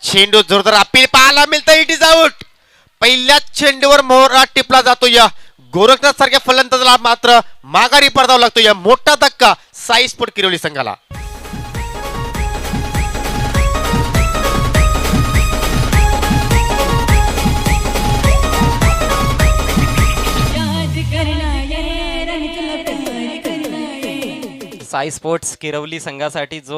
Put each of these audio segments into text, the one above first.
चेंडू जोरदार अपील पाहायला मिळतं. It is out. पहिल्याच चेंडूवर मोहरा टिपला जातो. या गोरखनाथ सारख्या फलंदाजाला मात्र माघारी पडावा लागतो. या मोठा धक्का साई स्पोर्ट किरवली संघाला. साई स्पोर्ट्स किरवली संघासाठी जो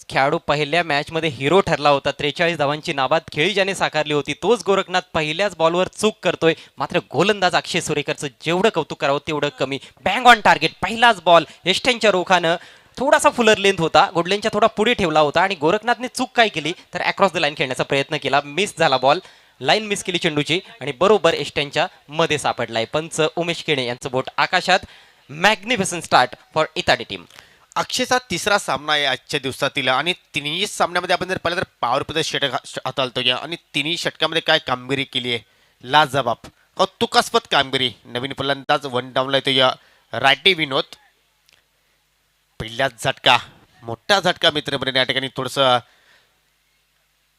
खेळाडू पहिल्या मॅच मध्ये हिरो ठरला होता, 43 धावांची नाबाद खेळी ज्याने साकारली होती, तोच गोरखनाथ पहिल्याच बॉलवर चूक करतोय. मात्र गोलंदाज अक्षय सुरेकरचं जेवढं कौतुक करावं तेवढं कमी. Bang on target. पहिलाच बॉल एस्टेनच्या रोखानं थोडासा फुलर लेंथ होता, गुडलेनच्या थोडा पुढे ठेवला होता आणि गोरखनाथने चूक काय केली तर अक्रॉस द लाईन खेळण्याचा प्रयत्न केला. मिस झाला बॉल. लाईन मिस केली चेंडूची आणि बरोबर एस्टेनच्या मध्ये सापडलाय. पंच उमेश केणे यांचं बोट आकाशात. Magnificent start for Itadi team. अक्षयचा तिसरा सामना आहे आजच्या दिवसातील आणि तिन्ही सामन्यामध्ये आपण जर पाहिलं तर पॉवर प्ले षटक हाताळतो या आणि तिन्ही षटकामध्ये काय कामगिरी केली आहे. लाजवाब कौतुकास्पद कामगिरी. नवीन फलंदाज वन डाऊनला येतो या रायटी विनोद. पहिलाच झटका, मोठा झटका मित्रपणे या ठिकाणी थोडंसं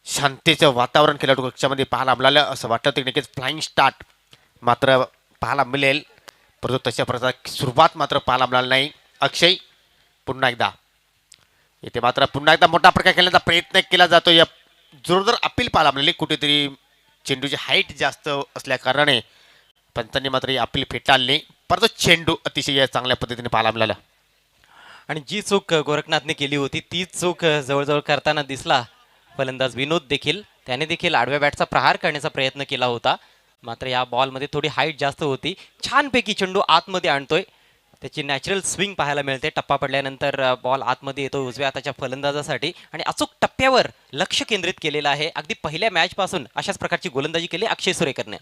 शांतीचं वातावरण खेळाडू कक्षामध्ये पाहायला मिळालं. असं वाटतं की नक्कीच फ्लाइंग स्टार्ट मात्र पाहायला मिळेल, परंतु तशा प्रकारची सुरुवात मात्र पाहायला मिळाली नाही. अक्षय पुन्हा एकदा इथे मात्र पुन्हा एकदा मोठा प्रकार खेळण्याचा प्रयत्न केला जातो. या जोरदार अपील पाहायला मिळाली. कुठेतरी चेंडूची हाईट जास्त असल्या कारणाने पंचांनी मात्र ही अपील फेटाळली, परंतु चेंडू अतिशय चांगल्या पद्धतीने पाहायला मिळाला. आणि जी चूक गोरखनाथने केली होती तीच चूक जवळजवळ करताना दिसला फलंदाज विनोद देखील. त्याने देखील आडव्या बॅटचा प्रहार करण्याचा प्रयत्न केला होता, मात्र या बॉलमध्ये थोडी हाईट जास्त होती. छानपैकी चेंडू आतमध्ये आणतोय. त्याची नॅचरल स्विंग पाहायला मिळते. टप्पा पडल्यानंतर बॉल आतमध्ये येतो उजव्या हाताच्या फलंदाजासाठी आणि अचूक टप्प्यावर लक्ष केंद्रित केलेलं आहे. अगदी पहिल्या मॅच पासून अशाच प्रकारची गोलंदाजी केली अक्षय सुरेकरने.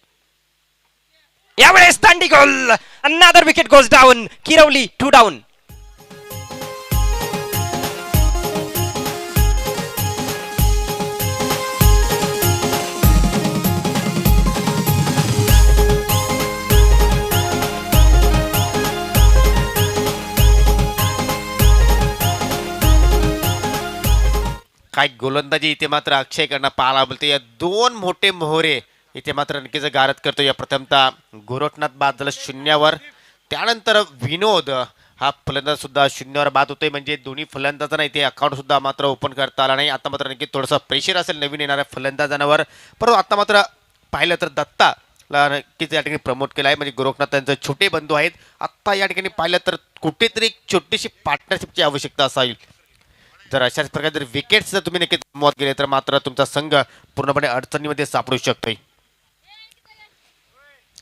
यावेळेस दांडी गोल. Another wicket goes down. Kirwali 2 down. काय गोलंदाजी इथे मात्र अक्षयकडनं पाहायला मिळते. या दोन मोठे मोहरे इथे मात्र नक्कीच गारद करतो. या प्रथमतः गोरखनाथ बाद झाला शून्यावर, त्यानंतर विनोद हा फलंदाज सुद्धा शून्यावर बाद होतोय. म्हणजे दोन्ही फलंदाजांना इथे अकाउंट सुद्धा मात्र ओपन करता आला नाही. आता मात्र नक्की थोडंसं प्रेशर असेल नवीन येणाऱ्या फलंदाजांवर, परंतु आता मात्र पाहिलं तर दत्ताला नक्कीच या ठिकाणी प्रमोट केलं आहे. म्हणजे गोरखनाथ त्यांचे छोटे बंधू आहेत. आत्ता या ठिकाणी पाहिलं तर कुठेतरी एक छोटीशी पार्टनरशिपची आवश्यकता असावी. जर अशाच प्रकारे जर विकेट्स जर तुम्ही नक्कीच मत गेले तर मात्र तुमचा संघ पूर्णपणे अडचणीमध्ये सापडू शकतोय.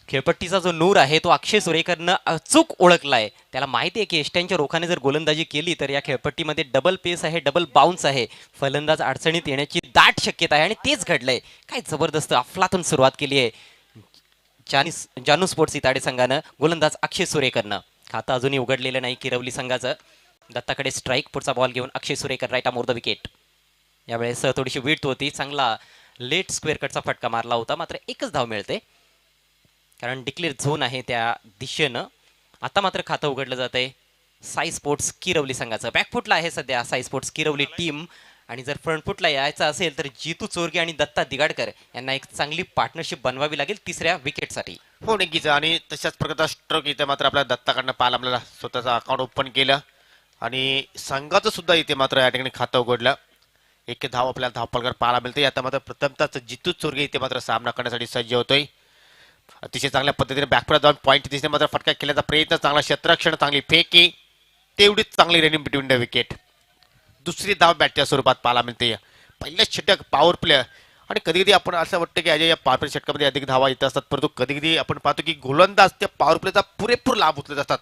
खेळपट्टीचा जो नूर आहे तो अक्षय सुरेकरनं अचूक ओळखलाय. त्याला माहिती आहे की एस्टॅनच्या रोखाने जर गोलंदाजी केली तर या खेळपट्टीमध्ये डबल पेस आहे, डबल बाउन्स आहे, फलंदाज अडचणीत येण्याची दाट शक्यता आहे आणि तेच घडलंय. काय जबरदस्त अफलातून सुरुवात केली आहे जानू स्पोर्ट्स इताडे संघानं. गोलंदाज अक्षय सुरेकरनं. खातं अजूनही उघडलेलं नाही किरवली संघाचं. दत्ताकडे स्ट्राईक. पुढचा बॉल घेऊन Akshay Surekar right arm over the wicket. यावेळेस थोडीशी विड्थ होती. चांगला लेट स्क्वेअर कटचा फटका मारला होता, मात्र एकच धाव मिळते कारण डिक्लेअर झोन आहे त्या दिशेनं. आता मात्र खातं उघडलं जात आहे साई स्पोर्ट्स किरवली संघाचं. बॅकफुटला आहे सध्या साई स्पोर्ट्स किरवली टीम आणि जर फ्रंटफुटला यायचं असेल तर जितू चोरगे आणि दत्ता दिगाडकर यांना एक चांगली पार्टनरशिप बनवावी लागेल तिसऱ्या विकेटसाठी. हो नक्कीच. आणि तशाच प्रकारचा स्ट्रोक इथे मात्र आपल्या दत्ताकडनं पाहायला आपल्याला स्वतःचं अकाउंट ओपन केलं आणि संघाचं सुद्धा इथे मात्र या ठिकाणी खातं उघडलं. एक धाव आपल्याला धावपलकर पाहायला मिळते. आता मात्र प्रथमतःच जितू चोरगे इथे मात्र सामना करण्यासाठी सज्ज होतोय. अतिशय चांगल्या पद्धतीने बॅकफुटला जाऊन पॉईंट दिसणे मात्र फटका केल्याचा प्रयत्न. चांगला क्षेत्ररक्षण, चांगली फेकी, तेवढीच चांगली रनिंग बिटवीन द विकेट. दुसरी धाव बॅटच्या स्वरूपात पाहायला मिळते. पहिलं षटक पॉवर प्ले आणि कधी कधी आपण असं वाटतं की अजय या पॉवर प्ले षटकामध्ये अधिक धावा येत असतात, परंतु कधी कधी आपण पाहतो की गोलंदाज त्या पॉवर प्लेचा पुरेपूर लाभ उचलत असतात.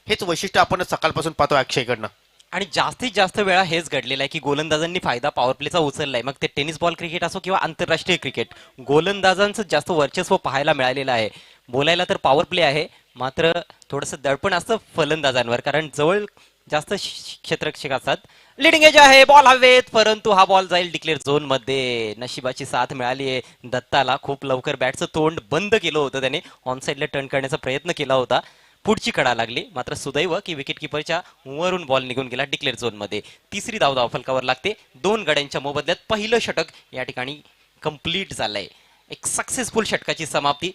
हेच वैशिष्ट्य आपण सकाळपासून पाहतो अक्षयकडनं. आणि जास्तीत जास्त वेळा हेच घडलेलं आहे की गोलंदाजांनी फायदा पॉवर प्लेचा उचललाय. मग ते टेनिस बॉल क्रिकेट असो किंवा आंतरराष्ट्रीय क्रिकेट, गोलंदाजांचं जास्त वर्चस्व पाहायला मिळालेलं आहे. बोलायला तर पॉवर प्ले आहे, मात्र थोडंसं दडपण असतं फलंदाजांवर कारण जवळ जास्त क्षेत्ररक्षक असतात. लिडिंग एज आहे, बॉल हवेत, परंतु हा बॉल जाईल डिक्लेअर झोन मध्ये. नशिबाची साथ मिळाली आहे दत्ताला. खूप लवकर बॅटचं तोंड बंद केलं होतं त्याने. ऑन साईडला टर्न करण्याचा प्रयत्न केला होता, पुढची कडा लागली, मात्र सुदैव की विकेट किपरच्या वरून बॉल निघून गेला डिक्लेअर झोन मध्ये. तिसरी धाव धावफलकावर लागते. 2 गड्यांच्या मोबदल्यात पहिलं षटक या ठिकाणी कंप्लीट झालंय. एक सक्सेसफुल षटकाची समाप्ती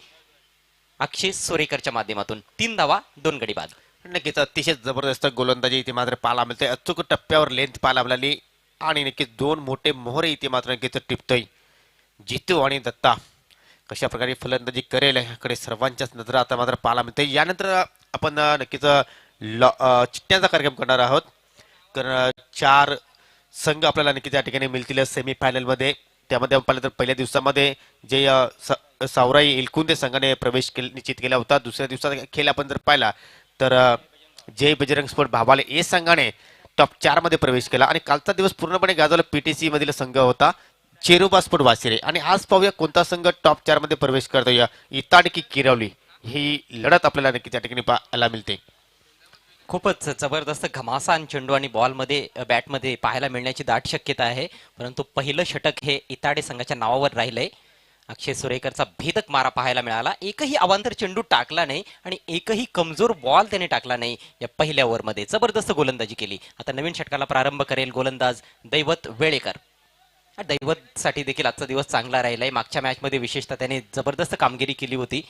अक्षय सोरेकरच्या माध्यमातून. 3 धावा 2 गडी बाद. नक्कीच अतिशय जबरदस्त गोलंदाजी इथे मात्र पाहायला मिळते. अचूक टप्प्यावर लेंथ पाहायला मिळाली आणि नक्कीच 2 मोठे मोहरे इथे मात्र नक्कीच टिपतोय. जितू आणि दत्ता कशा प्रकारे फलंदाजी करेल याकडे सर्वांच्याच नजर आता मात्र पाहायला मिळते. यानंतर आपण नक्कीच चिठ्ठ्यांचा कार्यक्रम करणार आहोत, कारण 4 संघ आपल्याला नक्कीच या ठिकाणी मिळतील सेमीफायनल मध्ये. त्यामध्ये आपण पाहिलं तर पहिल्या दिवसामध्ये जे सावराई इलकुंदे संघाने प्रवेश निश्चित केला होता. दुसऱ्या दिवसाचा खेळ आपण जर पाहिला तर जय बजरंग स्पोर्ट भाबाले ए संघाने टॉप 4 मध्ये प्रवेश केला आणि कालचा दिवस पूर्णपणे गाजवला पीटीसी मधील संघ होता चेरुबा स्पोर्ट वासिरे. आणि आज पाहूया कोणता संघ टॉप 4 मध्ये प्रवेश करतोय, इताड की किरवली. ही लढत आपल्याला नक्कीच त्या ठिकाणी पाहायला मिळते. खूपच जबरदस्त घमासान चेंडू आणि बॉलमध्ये बॅटमध्ये पाहायला मिळण्याची दाट शक्यता आहे. परंतु पहिलं षटक हे इताडे संघाच्या नावावर राहिलंय. अक्षय सुरेकरचा भेदक मारा पाहायला मिळाला. एकही अवांतर चेंडू टाकला नाही आणि एकही कमजोर बॉल त्याने टाकला नाही या पहिल्या ओव्हरमध्ये. जबरदस्त गोलंदाजी केली. आता नवीन षटकाला प्रारंभ करेल गोलंदाज दैवत वेळेकर. दैवत साठी देखील आजचा दिवस चांगला राहिलाय. मागच्या मॅच मध्ये विशेषतः त्याने जबरदस्त कामगिरी केली होती.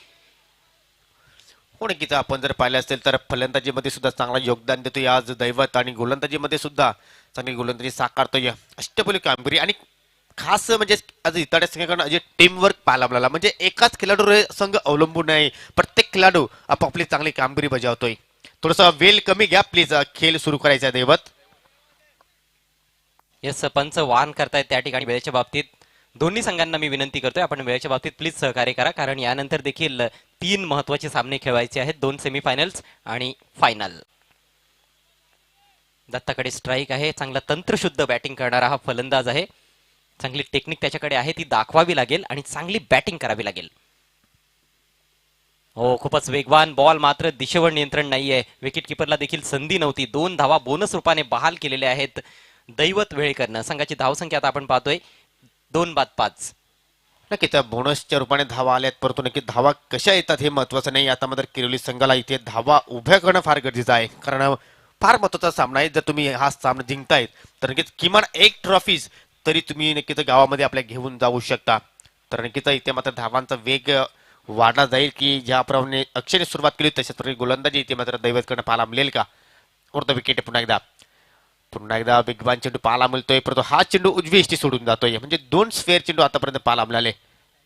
हो नक्कीच आपण जर पाहिलं असेल तर फलंदाजीमध्ये सुद्धा चांगला योगदान देतोय आज दैवत आणि गोलंदाजीमध्ये सुद्धा चांगली गोलंदाजी साकारतोय. अष्टपैलू कामगिरी आणि खास म्हणजे आज इताड्या संघाकडून जे टीम वर्क पाहायला मिळाला. म्हणजे एकाच खेळाडूवर संघ अवलंबून नाही, प्रत्येक खेळाडू आपापली चांगली कामगिरी बजावतोय. थोडंसं वेळ कमी घ्या प्लीज, खेळ सुरू करायचा दैवत. यस, पंच वाहन करतायत त्या ठिकाणी. वेळेच्या बाबतीत दोन्ही संघांना मी विनंती करतोय, आपण वेळेच्या बाबतीत प्लीज सहकार्य करा, कारण यानंतर देखील 3 महत्वाचे सामने खेळवायचे आहेत. 2 सेमीफायनल्स आणि फायनल. दत्ताकडे स्ट्राईक आहे. चांगला तंत्रशुद्ध बॅटिंग करणारा हा फलंदाज आहे. चांगली टेक्निक त्याच्याकडे आहे, ती दाखवावी लागेल आणि चांगली बॅटिंग करावी लागेल. हो, खूपच वेगवान बॉल, मात्र दिशेवर नियंत्रण नाहीये. विकेट किपरला देखील संधी नव्हती. 2 धावा बोनस रूपाने बहाल केलेल्या आहेत दैवत वेळेकरनं. संघाची धावसंख्या आता आपण पाहतोय 2 बाद 5. नक्कीच बोनसच्या रूपाने धावा आल्यात, परंतु नक्की धावा कशा येतात हे महत्वाचं नाही. आता मात्र किरोली संघाला इथे धावा उभ्या करणं फार गरजेचं आहे, कारण फार महत्वाचा सामना आहे. जर तुम्ही हा सामना जिंकतायत तर नक्कीच किमान 1 ट्रॉफीज तरी तुम्ही नक्कीच गावामध्ये आपल्या घेऊन जाऊ शकता. तर नक्कीच इथे मात्र धावांचा वेग वाढला जाईल, की ज्याप्रमाणे अक्षयने सुरुवात केली तशाच प्रकारे गोलंदाजी इथे मात्र दैवतकडनं पाहायला मिळेल का. वरती विकेट पुन्हा एकदा वेगवान चेंडू पाहायला मिळतोय, परंतु हा चेंडू उजवी इष्टी सोडून जातोय. म्हणजे 2 स्फेअर चेंडू आतापर्यंत पाहायला मिळाले.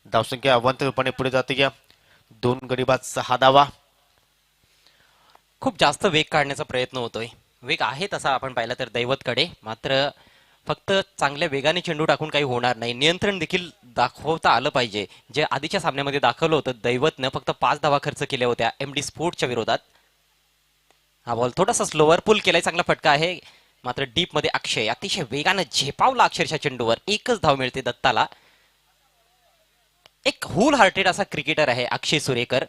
धावसंख्या अवंत रूपाने पुढे जाते. 2 गडी बाद 6 धावा. खूप जास्त वेग काढण्याचा प्रयत्न होतोय. वेग आहे तसा आपण पाहिला तर दैवतकडे, मात्र फक्त चांगल्या वेगाने चेंडू टाकून काही होणार नाही. नियंत्रण देखील दाखवता आलं पाहिजे. जे आधीच्या सामन्यामध्ये दाखवलं होतं, दैवतनं फक्त 5 धावा खर्च केल्या होत्या एमडी स्पोर्टच्या विरोधात. हा बॉल थोडासा स्लोवर पुल केलाय. चांगला फटका आहे, मात्र डीप मध्ये अक्षय अतिशय वेगानं झेपावला अक्षरशः चेंडूवर. 1च धाव मिळते दत्ताला. एक होल हार्टेड असा क्रिकेटर आहे अक्षय सुरेकर.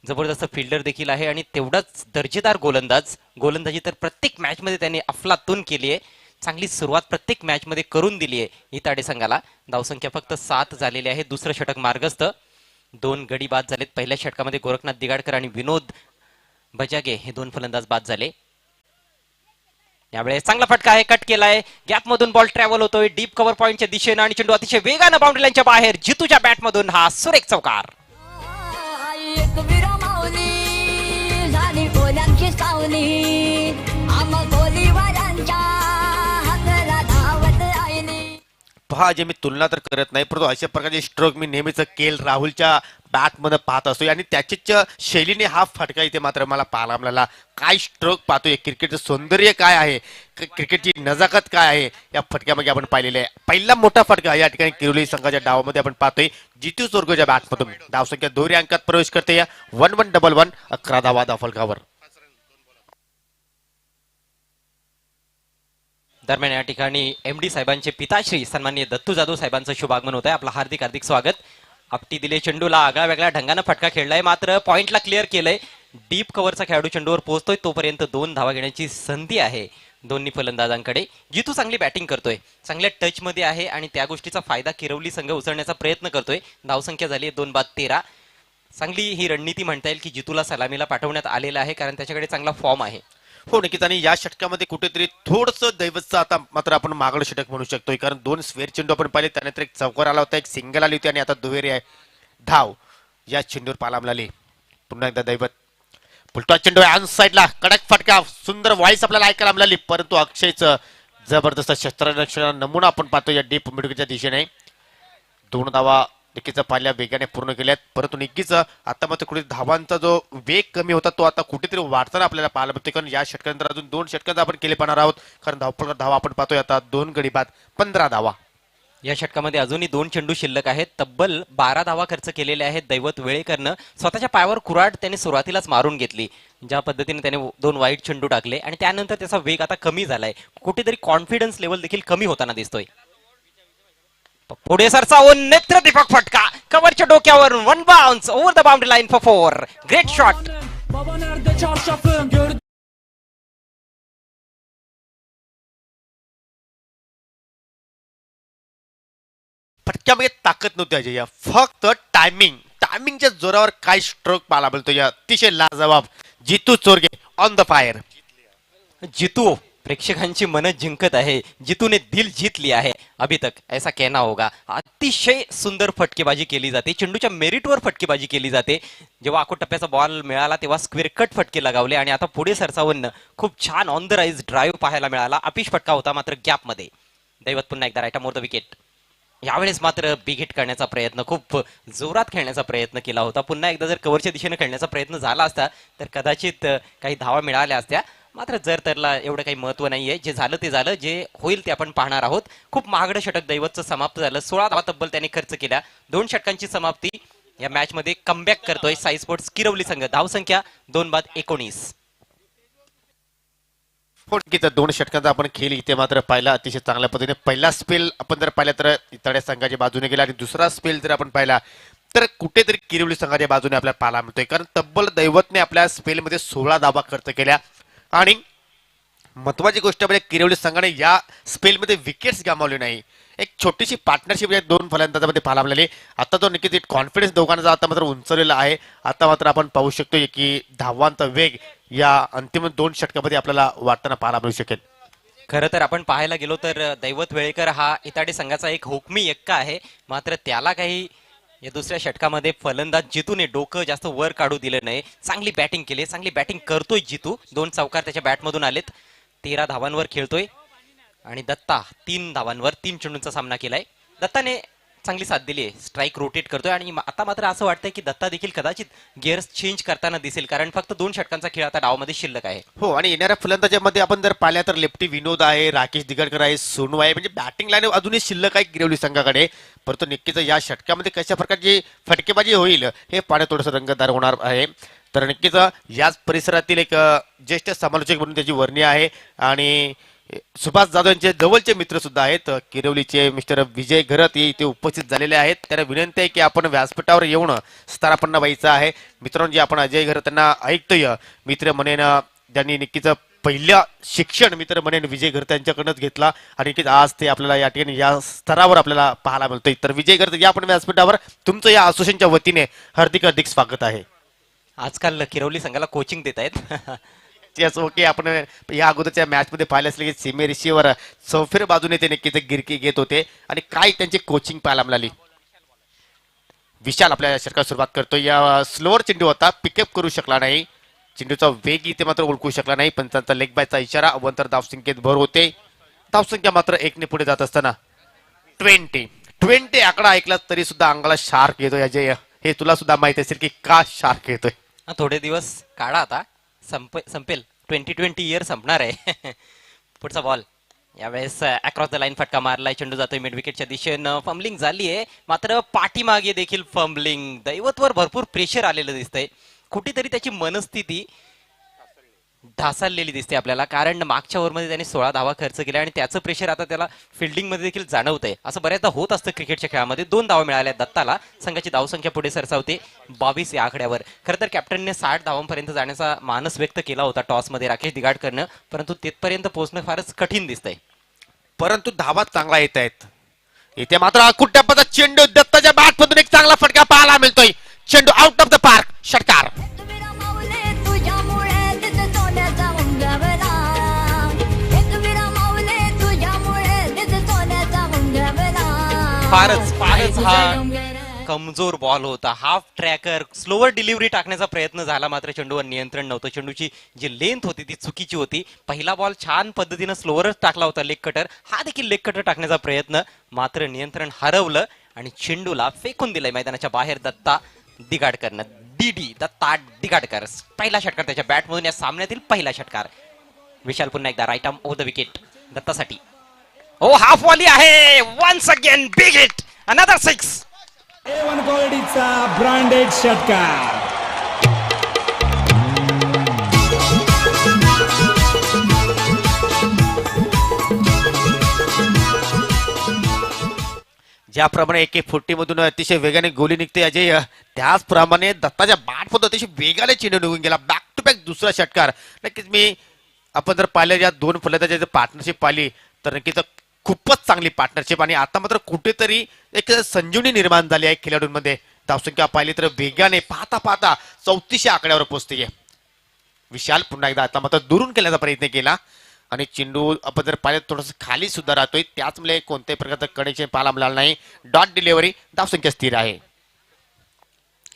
जबरदस्त फिल्डर देखील आहे आणि तेवढाच दर्जेदार गोलंदाजी तर प्रत्येक मॅच मध्ये त्याने अफलातून केली आहे. चांगली सुरुवात प्रत्येक मॅच मध्ये करून दिली आहे इताडे संघाला. धावसंख्या फक्त 7 झालेली आहे. दुसरं षटक मार्गस्थ. 2 गडी बाद झालेत. पहिल्या षटकामध्ये गोरखनाथ दिगाडकर आणि विनोद बजागे हे 2 फलंदाज बाद झाले. यावेळेस चांगला फटका आहे, कट केलाय. गॅप मधून बॉल ट्रॅव्हल होतोय डीप कव्हर पॉइंटच्या दिशेने आणि चेंडू अतिशय वेगानं बाउंड्री लाईनच्या बाहेर. जितूच्या बॅट मधून हा सुरेख चौकार. पहा, जे मी तुलना तर करत नाही, परंतु अशा प्रकारचे स्ट्रोक मी नेहमीच केएल राहुलच्या बॅटमध्ये पाहत असतो आणि त्याच्याच शैलीने हा फटका इथे मात्र मला पाहायला मिळाला. काय स्ट्रोक पाहतोय, क्रिकेटचं सौंदर्य काय आहे, क्रिकेटची नजाकत काय आहे या फटक्यामध्ये आपण पाहिलेले आहे. पहिला मोठा फटका या ठिकाणी किरोली संघाच्या डावामध्ये आपण पाहतोय. जितू चोरगोच्या बॅटमधून धावसंख्या 2 अंकात प्रवेश करते. या 1-1-1-1 11 धावा धावफलकावर. दरम्यान या ठिकाणी एमडी साहेबांचे पिताश्री सन्माननीय दत्तू जाधव साहेबांचं शुभागमन होत आहे. आपलं हार्दिक हार्दिक स्वागत. आपटी दिले चेंडूला, आगळ्या वेगळ्या ढंगानं फटका खेळलाय, मात्र पॉइंटला क्लिअर केलंय. डीप कव्हरचा खेळाडू चेंडूवर पोहोचतोय तोपर्यंत 2 धावा घेण्याची संधी आहे दोन्ही फलंदाजांकडे. जितू चांगली बॅटिंग करतोय, चांगल्या टच मध्ये आहे आणि त्या गोष्टीचा फायदा किरवली संघ उचलण्याचा प्रयत्न करतोय. धावसंख्या झाली 2 बाद 13. चांगली ही रणनीती म्हणता येईल की जितूला सलामीला पाठवण्यात आलेला आहे, कारण त्याच्याकडे चांगला फॉर्म आहे. हो नक्कीच. आणि या षटकामध्ये कुठेतरी थोडंसं दैवतचं आता मात्र आपण मागलं षटक म्हणू शकतोय, कारण दोन स्क्वेअर चेंडू आपण पाहिले, त्यानंतर एक चौकार आला होता, एक सिंगल आली होती आणि आता दुहेरी आहे धाव या चेंडूवर पाला मिळाली. पुन्हा एकदा दैवत पुलटा चेंडू आहे ऑन साईडला, कडक फटका, सुंदर व्हॉइस आपल्याला ऐकायला मिळाली, परंतु अक्षयचं जबरदस्त क्षेत्ररक्षण नमुना आपण पाहतो या डीप मिडच्या दिशेने. 2 धावा निक्कीचं पाहिल्या वेगाने पूर्ण केल्यात, परंतु निक्कीचं आता मात्र कुठे धावांचा जो वेग कमी होता तो आता कुठेतरी वाढताना आपल्याला पाहायला मिळते, कारण या षटकानंतर अजून 2 षटकांचा आपण केले पाहणार आहोत, कारण धावपळ धावा आपण पाहतोय आता 2 गडी बाद 15 धावा. या षटकामध्ये अजूनही 2 चेंडू शिल्लक आहेत. तब्बल 12 धावा खर्च केलेले आहेत दैवत वेळेकरनं. स्वतःच्या पायावर कुऱ्हाड त्याने सुरुवातीलाच मारून घेतली, ज्या पद्धतीने त्याने 2 वाईट चेंडू टाकले आणि त्यानंतर त्याचा वेग आता कमी झालाय, कुठेतरी कॉन्फिडन्स लेवल देखील कमी होताना दिसतोय. पुढे सरसावून नेत्रदीपक फटका, कव्हरच्या डोक्यावरून 1 bounce over the boundary line for 4. Great shot. Baba nerede çarşafın gördüm. फटक्यामध्ये ताकद नव्हती अजय, या फक्त टायमिंगच्या जोरावर काय स्ट्रोक पाहायला मिळतो या अतिशय लाजवाब जितू चोरगे ऑन द फायर. जितू प्रेक्षकांची मन जिंकत आहे, जितूने दिल जीत लिया है अभी तक, ऐसा कहना होगा. अतिशय सुंदर फटकेबाजी केली जाते, चेंडूच्या मेरिटवर फटकेबाजी केली जाते. जेव्हा आखो टप्प्याचा बॉल मिळाला तेव्हा स्क्वेअर कट फटके लगावले आणि आता पुढे सरसावून खूप छान ऑन द राईज ड्राईव्ह पाहायला मिळाला. अपिश फटका होता मात्र गॅपमध्ये. दैवत पुन्हा एकदा राईट मोर द विकेट. यावेळेस मात्र बिग हिट करण्याचा प्रयत्न, खूप जोरात खेळण्याचा प्रयत्न केला होता. पुन्हा एकदा जर कव्हरच्या दिशेने खेळण्याचा प्रयत्न झाला असता तर कदाचित काही धावा मिळाल्या असत्या, मात्र जर त्याला एवढं काही महत्व नाहीये. जे झालं ते झालं, जे होईल ते आपण पाहणार आहोत. खूप महागडं षटक दैवतचं समाप्त झालं. 16 धावा तब्बल त्याने खर्च केल्या. 2 षटकांची समाप्ती. या मॅच मध्ये कमबॅक करतोय साई स्पोर्ट्स किरवली संघ. धावसंख्या 2 बाद 19. फोडकीचा 2 षटकांचा आपण खेळ इथे मात्र पाहिला अतिशय चांगल्या पद्धतीने. पहिला स्पेल आपण जर पाहिला तर तड्या संघाच्या बाजूने गेला आणि दुसरा स्पेल जर आपण पाहिला तर कुठेतरी किरवली संघाच्या बाजूने आपल्याला पाहायला मिळतोय, कारण तब्बल दैवतने आपल्या स्पेलमध्ये 16 धावा खर्च केल्या. आणि महत्वाची गोष्ट म्हणजे किरवली संघाने या स्पेलमध्ये विकेट्स गमावले नाही. एक छोटीशी पार्टनरशिप या 2 फलंदाजांमध्ये पाहायला मिळाली. आता तो नक्कीच एक कॉन्फिडन्स दोघांचा आता मात्र उंचवलेला आहे. आता मात्र आपण पाहू शकतो की धावांचा वेग या अंतिम 2 षटकामध्ये आपल्याला वाटताना पाहायला मिळू शकेल. खरं तर आपण पाहायला गेलो तर दैवत वेळेकर हा इताडे संघाचा एक हुकमी एक्का आहे, मात्र त्याला काही या दुसऱ्या षटकामध्ये फलंदाज जितूने डोकं जास्त वर काढू दिलं नाही. चांगली बॅटिंग केली, चांगली बॅटिंग करतोय जितू. 2 चौकार त्याच्या बॅटमधून आलेत. 13 धावांवर खेळतोय आणि दत्ता 3 धावांवर 3 चेंडूंचा सामना केलाय. दत्ताने चांगली साथ दिली आहे, स्ट्राईक रोटेट करतोय आणि आता मात्र असं वाटतंय की दत्ता देखील कदाचित गिअर्स चेंज करताना दिसेल, कारण फक्त 2 षटकांचा खेळ आता डावामध्ये शिल्लक आहे. हो, आणि येणाऱ्या फलंदाजामध्ये आपण जर पाहिल्या तर लेफ्टी विनोद आहे, राकेश दिगडकर आहे, सोनू आहे, म्हणजे बॅटिंग लाईन अजूनही शिल्लक आहे गिरवली संघाकडे. परंतु नक्कीच या षटकामध्ये कशा प्रकारची फटकेबाजी होईल हे पाहणे थोडंसं रंगतदार होणार आहे. तर नक्कीच याच परिसरातील एक ज्येष्ठ समालोचक म्हणून त्याची वर्णी आहे आणि सुभाष जाधव यांचे जवळचे मित्र सुद्धा आहेत. किरवलीचे मिस्टर विजय घरत हे इथे उपस्थित झालेले आहेत. त्यांना विनंती आहे की आपण व्यासपीठावर येऊन स्थानापन्न व्हायचं आहे. मित्रांनो, जे आपण अजय घरत त्यांना ऐकतोय, मित्र म्हणेन ज्यांनी नक्कीच पहिलं शिक्षण मित्र म्हणेन विजय घरत यांच्याकडूनच घेतला आणि नक्कीच आज ते आपल्याला या ठिकाणी या स्तरावर आपल्याला पाहायला मिळतंय. तर विजय घरत या आपण व्यासपीठावर तुमचं या असोसिएशनच्या वतीने हार्दिक स्वागत आहे. आजकाल किरवली संघाला कोचिंग देत आहेत. ओके, आपण या अगोदरच्या मॅच मध्ये पाहिलं असेल की सीमे रिशीवर चौफेर बाजूने ते नक्कीच गिरकी घेत होते आणि काय त्यांची कोचिंग पाहायला मिळाली. विशाल आपल्या षटकाला सुरुवात करतोय. या स्लोअर चेंडू होता, पिकअप करू शकला नाही, चेंडूचा वेग इथे मात्र ओळखू शकला नाही. पंचांचा लेग बायचा इशारा. अवंतर धावसंख्येत भर होते. धावसंख्या मात्र 1 ने पुढे जात असताना 20 आकडा ऐकला तरी सुद्धा अंगाला शार्क येतोय. अजय, हे तुला सुद्धा माहिती असेल की का शार्क येतोय. थोडे दिवस काढा, आता संपेल. 2020 इयर संपणार आहे. पुढचा बॉल यावेळेस अक्रॉस द लाईन फटका मारलाय, चेंडू जातोय मिड विकेटच्या दिशेनं. फंबलिंग झाली आहे, मात्र पाठीमागे देखील फंबलिंग. दैवतवर भरपूर प्रेशर आलेलं दिसतंय. कुठेतरी त्याची मनस्थिती ढासळलेली दिसते आपल्याला, कारण मागच्या ओव्हरमध्ये त्याने 16 धावा खर्च केल्या आणि त्याचं प्रेशर आता त्याला फिल्डिंग मध्ये देखील जाणवतंय. असं बऱ्याचदा होत असतं क्रिकेटच्या खेळामध्ये. 2 धावा मिळाल्या दत्ताला. संघाची धावसंख्या पुढे सरसावते 22 या आकड्यावर. खरं तर कॅप्टनने 60 धावांपर्यंत जाण्याचा मानस व्यक्त केला होता टॉसमध्ये राकेश दिगाडकरनं, परंतु तिथपर्यंत पोहोचणं फारच कठीण दिसतंय. परंतु धावा चांगला येत आहेत. इथे मात्र अकुट टप्प्याचा चेंडू दत्ताच्या बॅटमधून एक चांगला फटका पाहायला मिळतोय. चेंडू आउट ऑफ द पार्क, षटकार. एकवीरा माऊले तुझ्यामुळे तिथे सोन्याचा मुंगवला. एकवीरा माऊले तुझ्यामुळे तिथे सोन्याचा मुंगवला. फारच हा कमजोर बॉल होता. हाफ ट्रॅकर स्लोवर डिलिव्हरी टाकण्याचा प्रयत्न झाला, मात्र चेंडूवर नियंत्रण नव्हतं. चेंडूची जी लेंथ होती ती चुकीची होती. पहिला बॉल छान पद्धतीनं स्लोवरच टाकला होता लेग कटर. हा देखील लेग कटर टाकण्याचा प्रयत्न, मात्र नियंत्रण हरवलं आणि चेंडूला फेकून दिलंय मैदानाच्या बाहेर. दत्ता दिगाडकरनं दत्ता दिगाडकर पहिला षटकार त्याच्या बॅटमधून या सामन्यातील पहिला षटकार. विशाल पुन्हा एकदा right arm over the wicket दत्तासाठी. ओ हाफ वॉली आहे. Once again big hit, another 6. A1 क्वालिटीचा ब्रँडेड षटकार. ज्याप्रमाणे AK-40 मधून अतिशय वेगाने गोली निघते अजय, त्याचप्रमाणे दत्ताच्या बॅटमधून अतिशय वेगाने चेंडू निघून गेला. बॅक टू बॅक दुसरा षटकार. नक्कीच आपण जर पाहिलं या दोन फलंदाजांची पार्टनरशिप पाहिली तर नक्कीच खूपच चांगली पार्टनरशिप. आणि आता मात्र कुठेतरी एक संजीवनी निर्माण झाली आहे खेळाडूंमध्ये. धावसंख्या पाहिली तर वेगाने पाहता पाहता 3400 आकड्यावर पोहोचते. विशाल पुन्हा एकदा आता मात्र दुरून केल्याचा प्रयत्न केला आणि चेंडू आपण जर पाहिलं थोडंसं खाली सुद्धा राहतोय. त्याचमुळे कोणत्याही प्रकारचं कनेक्शन पाहायला मिळालं नाही. डॉट डिलिव्हरी, धावसंख्या स्थिर आहे.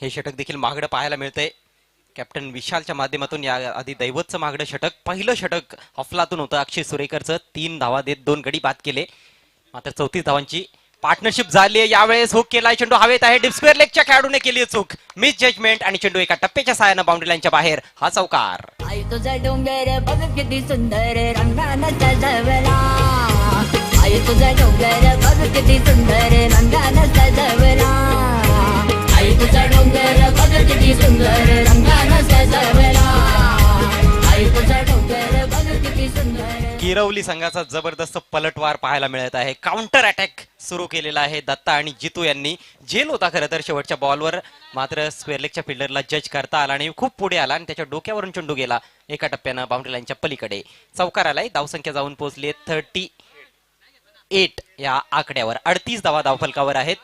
हे षटक देखील महागडं पाहायला मिळतंय. कॅप्टन विशालच्या माध्यमातून या आधी दैवतचं महागडं षटक, पहिलं षटक अफलातून होतं अक्षय सुरेकरचं. 3 धावा देत 2 गडी बाद केले, मात्र 34 धावांची पार्टनरशिप झाली आहे. यावेळेस हुक केलाय, चेंडू हवेत आहे. डीप स्क्वेअर लेगच्या खेळाडूने केली चूक, मिस जजमेंट आणि चेंडू एका टप्प्याच्या साहाय्यानं बाउंड्री लाईनच्या बाहेर. हा चौकार. आई तुझा डोंगर बघ किती सुंदर रंगानं सजवला. आई तुझा डोंगर बघ किती सुंदर रंगानं सजवला. आई तुझा डोंगर बघ किती सुंदर रंगानं सजवला. आई तुझा डोंगर बघ किती सुंदर. गिरवली संघाचा जबरदस्त पलटवार पाहायला मिळत आहे. काउंटर अटॅक सुरू केलेला आहे दत्ता आणि जितू यांनी. झेल होता खरं तर शेवटच्या बॉलवर, मात्र स्क्वेअरलेगच्या फिल्डरला जज करता आला आणि खूप पुढे आला आणि त्याच्या डोक्यावरून चेंडू गेला एका टप्प्यानं बाउंड्री लाईनच्या पलीकडे. चौकार आलाय. धावसंख्या जाऊन पोहोचली 38 या आकड्यावर. 38 धावा धावफलकावर आहेत.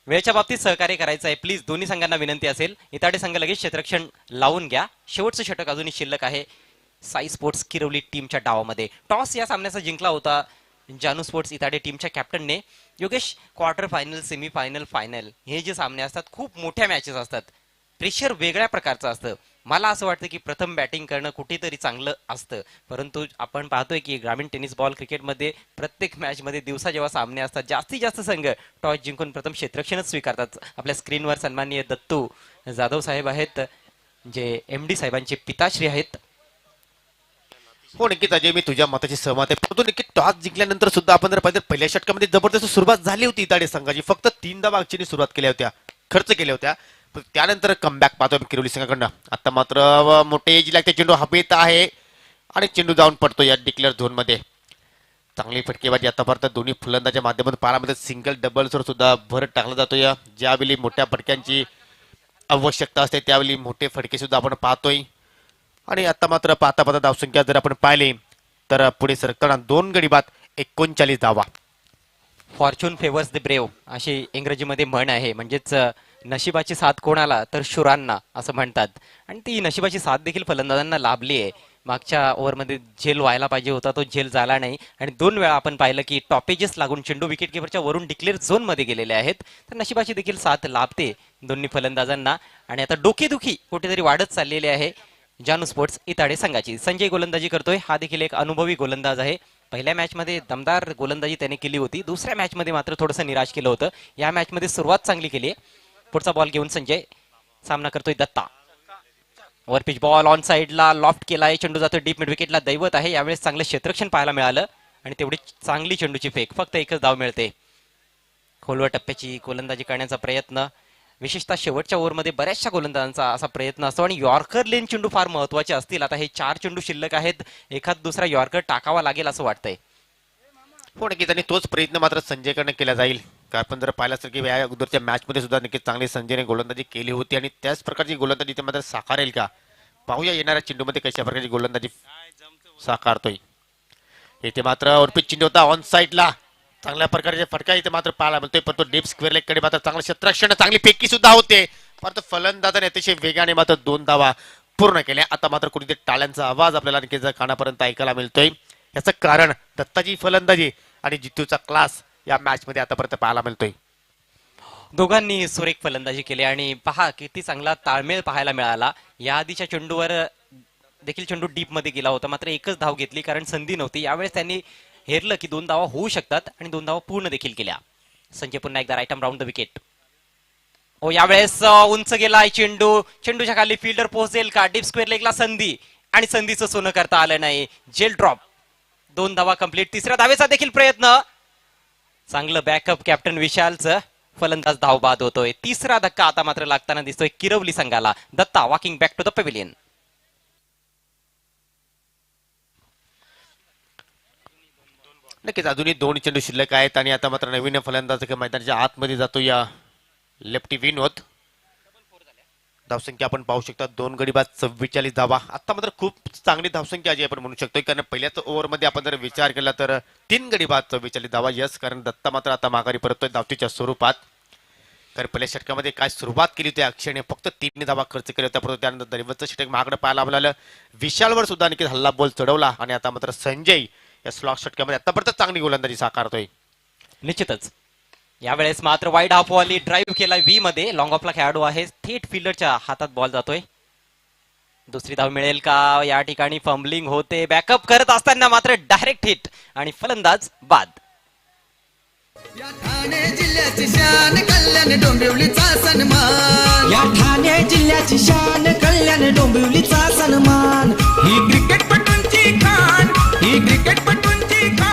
वेळेच्या बाबतीत सहकार्य करायचं आहे प्लीज, दोन्ही संघांना विनंती असेल. इताडे संघ लगेच क्षेत्ररक्षण लावून घ्या. शेवटचं षटक अजूनही शिल्लक आहे साई स्पोर्ट्स किरवली टीमच्या डावामध्ये. टॉस या सामन्याचा जिंकला होता जानू स्पोर्ट्स इताडे टीमच्या कॅप्टनने. Yogesh, quarter final, semi final, final हे जे सामने असतात खूप मोठ्या मॅचेस असतात. प्रेशर वेगळ्या प्रकारचं असतं. मला असं वाटतं की प्रथम बॅटिंग करणं कुठेतरी चांगलं असतं, परंतु आपण पाहतोय की ग्रामीण टेनिस बॉल क्रिकेटमध्ये प्रत्येक मॅचमध्ये दिवसा जेव्हा सामने असतात जास्तीत जास्त संघ टॉस जिंकून प्रथम क्षेत्ररक्षणच स्वीकारतात. आपल्या स्क्रीनवर सन्माननीय दत्तू जाधव साहेब आहेत, जे MD साहेबांचे पिताश्री आहेत. हो नक्कीच अजय, मी तुझ्या मताची सहमत आहे. परंतु नक्की टॉस जिंकल्यानंतर सुद्धा आपण जर पाहिजे पहिल्या षटकामध्ये जबरदस्त सुरुवात झाली होती इताडे संघाची. फक्त 3 धावा अक्षयने सुरुवात केल्या होत्या, खर्च केल्या होत्या. पण त्यानंतर कमबॅक पाहतोय किरवली संघाकडनं. आता मात्र मोठे एज लागते, चेंडू हवेत आहे आणि चेंडू जाऊन पडतो या डिक्लेअर झोन मध्ये. चांगली फटकेबाजी आतापर्यंत दोन्ही फलंदाच्या माध्यमातून पाहायला मिळते. सिंगल डबल्सवर सुद्धा भर टाकला जातो. या ज्यावेळी मोठ्या फटक्यांची आवश्यकता असते त्यावेळी मोठे फटके सुद्धा आपण पाहतोय. आणि आता मात्र पाहता पाहता धावसंख्या जर आपण पाहिली तर पुढे सरकताना 2 गडी बाद 39 धावा. फॉर्च्यून फेवर्स द ब्रेव अशी इंग्रजीमध्ये म्हण आहे, म्हणजेच नशिबाची साथ कोणाला तर शुरांना असं म्हणतात. आणि ती नशिबाची साथ देखील फलंदाजांना लाभली आहे. मागच्या ओव्हरमध्ये झेल व्हायला पाहिजे होता, तो झेल झाला नाही. आणि 2 वेळा आपण पाहिलं की टॉपेजेस लागून चेंडू विकेट किपरच्या वरून डिक्लेअर झोन मध्ये गेलेले आहेत. तर नशिबाची देखील साथ लाभते दोन्ही फलंदाजांना. आणि आता डोकेदुखी कुठेतरी वाढत चाललेली आहे जानू स्पोर्ट्स इताडे संघाची. संजय गोलंदाजी करतोय, हा देखील एक अनुभवी गोलंदाज आहे. पहिल्या मॅच मध्ये दमदार गोलंदाजी त्याने केली होती, दुसऱ्या मॅच मध्ये मात्र थोडंसं निराश केलं होतं. या मॅच मध्ये सुरुवात चांगली केली आहे. पुढचा बॉल घेऊन संजय सामना करतोय Datta. Over pitch ball on साइडला लॉफ्ट केलाय, चेंडू जातोय डीप मिड विकेटला. दैवत आहे, यावेळेस चांगलं क्षेत्ररक्षण पाहायला मिळालं आणि तेवढी चांगली चेंडूची फेक. फक्त एकच धाव मिळते. खोलवर टप्प्याची गोलंदाजी करण्याचा प्रयत्न, विशेषतः शेवटच्या ओव्हरमध्ये बऱ्याचशा गोलंदाजांचा असा प्रयत्न असतो. आणि यॉर्कर लेन चेंडू फार महत्वाचे असतील. आता हे 4 चेंडू शिल्लक आहेत, एखाद दुसरा यॉर्कर टाकावा लागेल असं वाटतंय. हो नक्कीच, आणि तोच प्रयत्न मात्र संजयकडनं केला जाईल. कारण आपण जर पाहिलं असेल की या अगोदरच्या मॅच मध्ये सुद्धा नक्कीच चांगली संजयने गोलंदाजी केली होती आणि त्याच प्रकारची गोलंदाजी ते मात्र साकारेल का पाहूया. येणाऱ्या चेंडूमध्ये कशा प्रकारची गोलंदाजी साकारतोय. इथे मात्र ओरपीच चेंडू होता ऑन साइडला, चांगल्या प्रकारचे फटका इथे मात्र पाहायला मिळतोय. पण तो डीप स्क्वेअर लेग कडे मात्र चांगलं क्षेत्ररक्षण, चांगली फेकी सुद्धा होते. परंतु फलंदाजाने अतिशय वेगाने मात्र 2 धावा पूर्ण केल्या. आता मात्र कुठेतरी टाळ्यांचा आवाज आपल्याला आणखी कानापर्यंत ऐकायला मिळतोय. याचं कारण दत्ताची फलंदाजी आणि जितूचा क्लास या मॅच मध्ये आतापर्यंत पाहायला मिळतोय. दोघांनी सुरेख फलंदाजी केली आणि पहा किती चांगला ताळमेळ पाहायला मिळाला. या आधीच्या चेंडूवर देखील चेंडू डीप मध्ये गेला होता, मात्र एकच धाव घेतली कारण संधी नव्हती. यावेळेस त्यांनी हेरलं की 2 धावा होऊ शकतात आणि 2 धावा पूर्ण देखील केल्या. संजय पुन्हा एकदा right arm round the wicket. ओ यावेळेस उंच गेलाय चेंडू, चेंडूच्या खाली फिल्डर पोहोचेल का? डीप स्क्वेअर लेगला संधी आणि संधीचं सोनं करता आलं नाही. Gel drop. 2 धावा कंप्लीट. तिसऱ्या धावेचा देखील प्रयत्न. चांगलं बॅकअप कॅप्टन विशालचं. फलंदाज धाव बाद होतोय. तिसरा धक्का आता मात्र लागताना दिसतोय किरवली संघाला. Datta walking back to the pavilion. नक्कीच अजूनही 2 चेंडू शिल्लक आहेत आणि आता मात्र नवीन फलंदाज मैदानाच्या आतमध्ये जातो या लेफ्टी विनोद. धावसंख्या आपण पाहू शकता 2 गडी बाद 44 धावा. आता मात्र खूप चांगली धावसंख्या जी आपण म्हणू शकतो, कारण पहिल्याच ओव्हरमध्ये आपण जर विचार केला तर 3 गडी बाद 44 धावा. यस, कारण दत्ता मात्र आता माघारी परततोय धावतीच्या स्वरूपात. कारण पहिल्या षटकामध्ये काय सुरुवात केली होती अक्षयने, फक्त 3 धावा खर्च केल्या होत्या, परंतु त्यानंतर दैवतचं षटक महागडं पाहायला मिळालं. विशालवर सुद्धा आणखी हल्ला बॉल चढवला आणि आता मात्र संजय या स्लॉट षटकामध्ये आतापर्यंत चांगली गोलंदाजी साकारतोय. निश्चितच यावेळेस मात्र वाईड हाफ बॉल ड्राईव्ह केलाय व्ही मध्ये. लॉंग ऑफला खेळाडू आहे, थेट फिल्डरच्या हातात बॉल जातोय. दुसरी धाव मिळेल का? या ठिकाणी फंबलिंग होते. बॅकअप करत असताना मात्र डायरेक्ट हिट आणि फलंदाज बाद. या ठाणे जिल्ह्याची शान कल्याण डोंबिवलीचा सन्मान. या ठाणे जिल्ह्याची शान कल्याण डोंबिवलीचा सन्मान. ही क्रिकेटपटूंची खान, ही क्रिकेटपटूंची खान.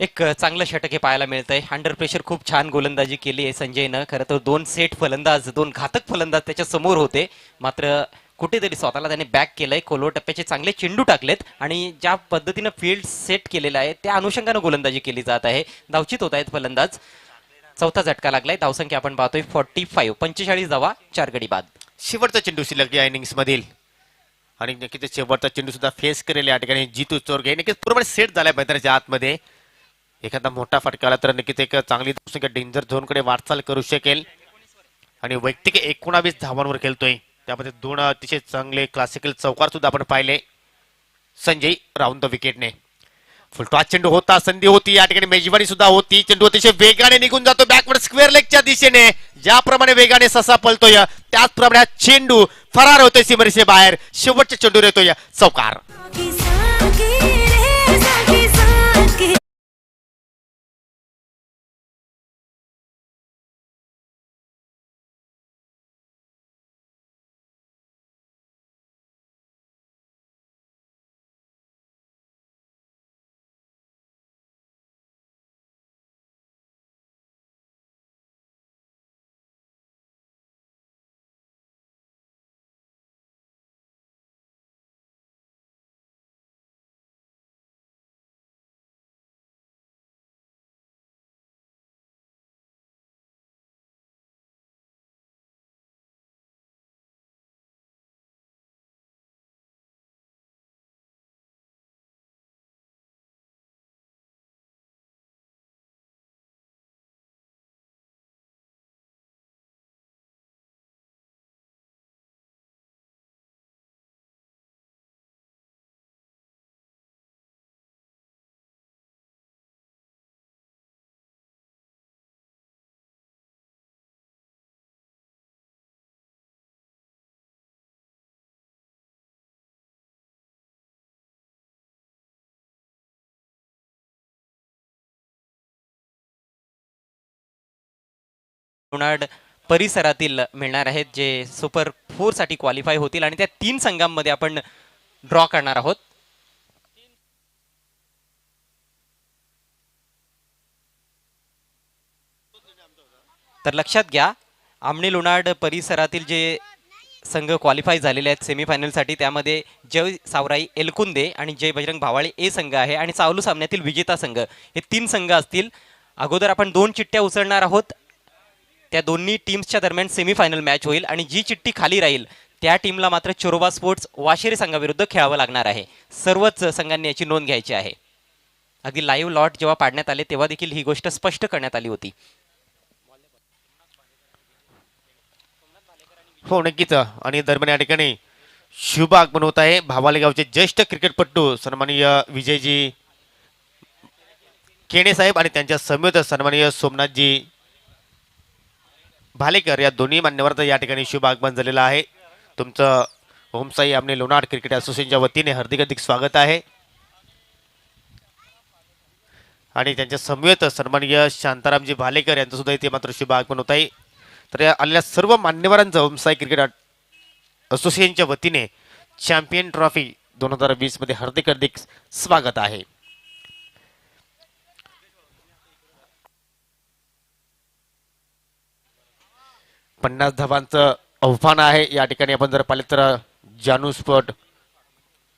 एक चांगलं षटक हे पाहायला मिळतंय. अंडर प्रेशर खूप छान गोलंदाजी केली आहे संजयनं. खरं तर 2 सेट फलंदाज, 2 घातक फलंदाज त्याच्या समोर होते, मात्र कुठेतरी स्वतःला त्याने बॅक केलंय. खोलवर टप्प्याचे चांगले चेंडू टाकलेत आणि ज्या पद्धतीनं फील्ड सेट केलेला आहे त्या अनुषंगानं गोलंदाजी केली जात आहे. धावचित होत आहेत फलंदाज. चौथा झटका लागलाय. धावसंख्या आपण पाहतोय 45. 45 धावा 4 गडी बाद. शेवटचा चेंडू शिल्लक या इनिंग्स मधील आणि नक्कीच शेवटचा चेंडू सुद्धा फेस करेल या ठिकाणी जितू चोरगे. नक्कीच पूर्णपणे सेट झालाय मैदानाच्या आतमध्ये. एखादा मोठा फटका आला तर नक्कीच एक चांगली धावसंख्या डेंजर झोन कडे वाटचाल करू शकेल आणि वैयक्तिक 19 धावांवर खेळतोय. त्यामध्ये 2 अतिशय चांगले क्लासिकल चौकार सुद्धा आपण पाहिले संजय राऊंड द विकेटने. फुलटॉस चेंडू होता, संधी होती, या ठिकाणी मेजवानी सुद्धा होती. चेंडू अतिशय वेगाने निघून जातो बॅकवर्ड स्क्वेअर लेगच्या दिशेने. ज्याप्रमाणे वेगाने ससा पळतोय त्याचप्रमाणे चेंडू फरार होतोय सीमेरेषे बाहेर. शेवटच्या चेंडूवर येतोय चौकार. डोनाल्ड परिसरातील मिळणार आहेत जे सुपर 4 साठी क्वालिफाय होतील आणि त्या 3 संघांमध्ये आपण ड्रॉ करणार आहोत. तर लक्षात घ्या, आमणी लोणार्ड परिसरातील जे संघ क्वालिफाय झालेले आहेत सेमीफायनलसाठी त्यामध्ये जय सावराई एलकुंदे आणि जय बजरंग भावाळे ए संघ आहे आणि चालू सामन्यातील विजेता संघ हे 3 संघ असतील. अगोदर आपण 2 चिठ्ठ्या उचलणार आहोत. त्या दोन्ही टीम्सच्या दरम्यान सेमीफायनल मॅच होईल आणि जी चिठ्ठी खाली राहील त्या टीमला मात्र चोरोबा स्पोर्ट्स वाशिरी संघाविरुद्ध खेळावं लागणार आहे. सर्वच संघांनी याची नोंद घ्यायची आहे. अगदी लाईव्ह लॉट जेव्हा पाडण्यात आले तेव्हा देखील ही गोष्ट स्पष्ट करण्यात आली होती. हो नक्कीच. आणि दरम्यान या ठिकाणी शुभ आगमन होत आहे. भावाले गावचे ज्येष्ठ क्रिकेटपटू सन्माननीय विजयजी केणे साहेब आणि त्यांच्या समेत सन्माननीय सोमनाथजी भालेकर या दोन्ही मान्यवरांचं या ठिकाणी शुभ आगमन झालेलं आहे. तुमचं ओमसाई आमने लोणार क्रिकेट असोसिएशनच्या वतीने हार्दिक स्वागत आहे. आणि त्यांच्या समवेत सन्माननीय शांतारामजी भालेकर यांचं सुद्धा इथे मात्र शुभ आगमन होत आहे. तर या आलेल्या सर्व मान्यवरांचं ओमसाई क्रिकेट असोसिएशनच्या वतीने चॅम्पियन ट्रॉफी 2020 मध्ये हार्दिक स्वागत आहे. पन्नास धावांचं आव्हान आहे. या ठिकाणी आपण जर पाहिले तर जानू स्पोर्ट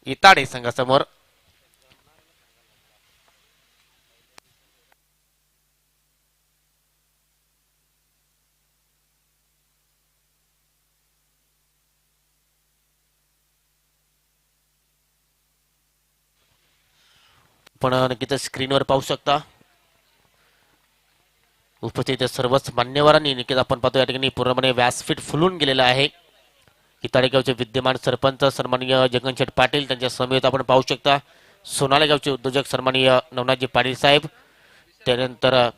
इताडे संघासमोर पण नक्कीच स्क्रीनवर पाहू शकता उपस्थित सर्वच मान्यवरांनी. नक्कीच आपण पाहतो या ठिकाणी पूर्णपणे व्यासपीठ फुलून गेलेलं आहे. इताडेगावचे विद्यमान सरपंच सन्माननीय जगनशेठ पाटील त्यांच्या समेत आपण पाहू शकता. सोनाले गावचे उद्योजक सन्माननीय नवनाथजी पाटील साहेब, त्यानंतर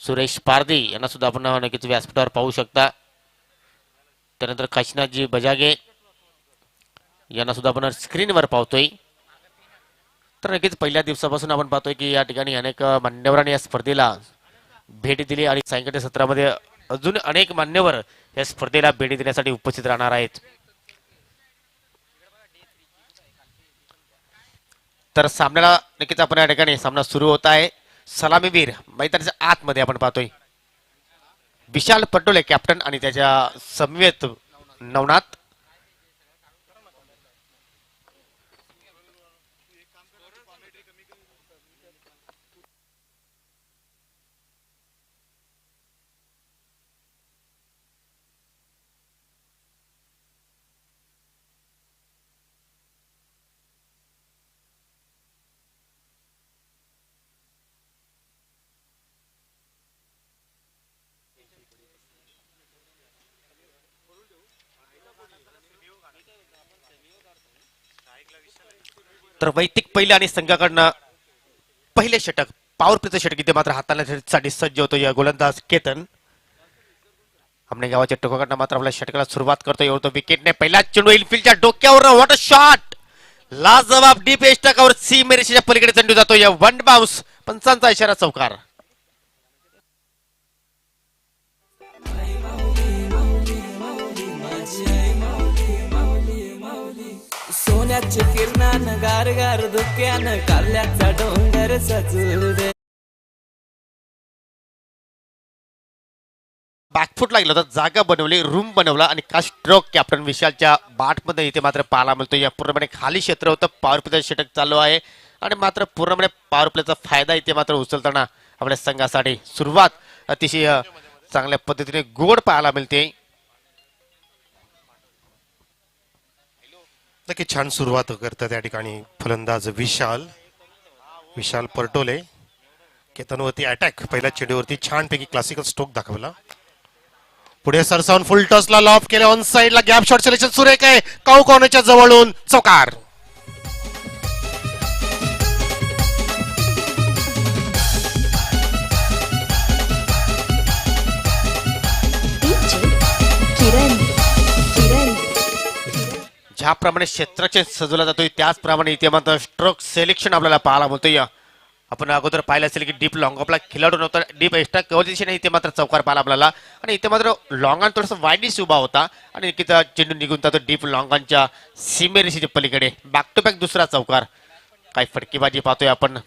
सुरेश पारदी यांना सुद्धा आपण नक्कीच व्यासपीठावर पाहू शकता. त्यानंतर काशीनाथजी बजागे यांना सुद्धा आपण स्क्रीनवर पाहतोय. तर नक्कीच पहिल्या दिवसापासून आपण पाहतोय की या ठिकाणी अनेक मान्यवरांनी या स्पर्धेला भेट दिली आणि सायंकाळच्या सत्रामध्ये अजून अनेक मान्यवर या स्पर्धेला भेटी देण्यासाठी उपस्थित राहणार आहेत. तर सामन्याला नक्कीच आपण या ठिकाणी सामना सुरू होत आहे. सलामीवीर मैदानाच्या आतमध्ये आपण पाहतोय विशाल पटोले कॅप्टन आणि त्याच्या समवेत नवनाथ. तर वैयक्तिक पहिले आणि संघाकडनं पहिले षटक पॉवर प्लेचं षटक इथे मात्र हाताळण्यासाठी सज्ज होतो या गोलंदाज केतन. आमने गावाच्या टोकाकडनं मात्र आपल्या षटकाला सुरुवात करतो. एवढं विकेटने पहिला चेंडू इनफिल्डच्या डोक्यावर वॉट अ शॉट. लाजवाब डीप एस्टाकावर सीम रेषेच्या पलीकडे चेंडू जातो. या वन बाउन्स, पंचांचा इशारा, चौकार. सोन्याचे किरणानं गार गार धुक्यानं काल्याचा डोंगर सजू दे. बॅकफुट लागलं होतं, जागा बनवली, रूम बनवला आणि का स्ट्रोक कॅप्टन विशालच्या बाटमध्ये इथे मात्र पाहायला मिळतो. या पूर्णपणे खाली क्षेत्र होतं. पॉवर प्लेचं षटक चालू आहे आणि मात्र पूर्णपणे पॉवर प्लेचा फायदा इथे मात्र उचलताना आपल्या संघासाठी सुरुवात अतिशय चांगल्या पद्धतीने गोड पाहायला मिळते. नक्की छान सुरुवात करतात या ठिकाणी फलंदाज विशाल परटोले. केतनवरती अटॅक, पहिल्या चेंडूवरती छानपैकी क्लासिकल स्ट्रोक दाखवला. पुढे सरसावून फुल टॉसला लॉफ केले. ऑन साइडला गॅप शॉट सिलेक्शन सुरेख आहे. काऊ कॉर्नरच्या जवळून चौकार. ज्याप्रमाणे क्षेत्राचे सजवला जातोय त्याचप्रमाणे इथे मात्र स्ट्रोक सिलेक्शन आपल्याला पाहायला मिळतोय. आपण अगोदर पाहिलं असेल की डीप लॉंग ऑफला खिलाडू नव्हता, डीप एक्स्ट्रा कव्हर दिशेने इथे मात्र चौकार पाहिला आपल्याला. आणि इथे मात्र लॉंगॉन थोडंसं वाईडीस उभा होता आणि तिथं चेंडू निघून जातो डीप लॉंगॉनच्या सीमेरेषेच्या पलीकडे. बॅक टू बॅक दुसरा चौकार. काय फटकेबाजी पाहतोय आपण.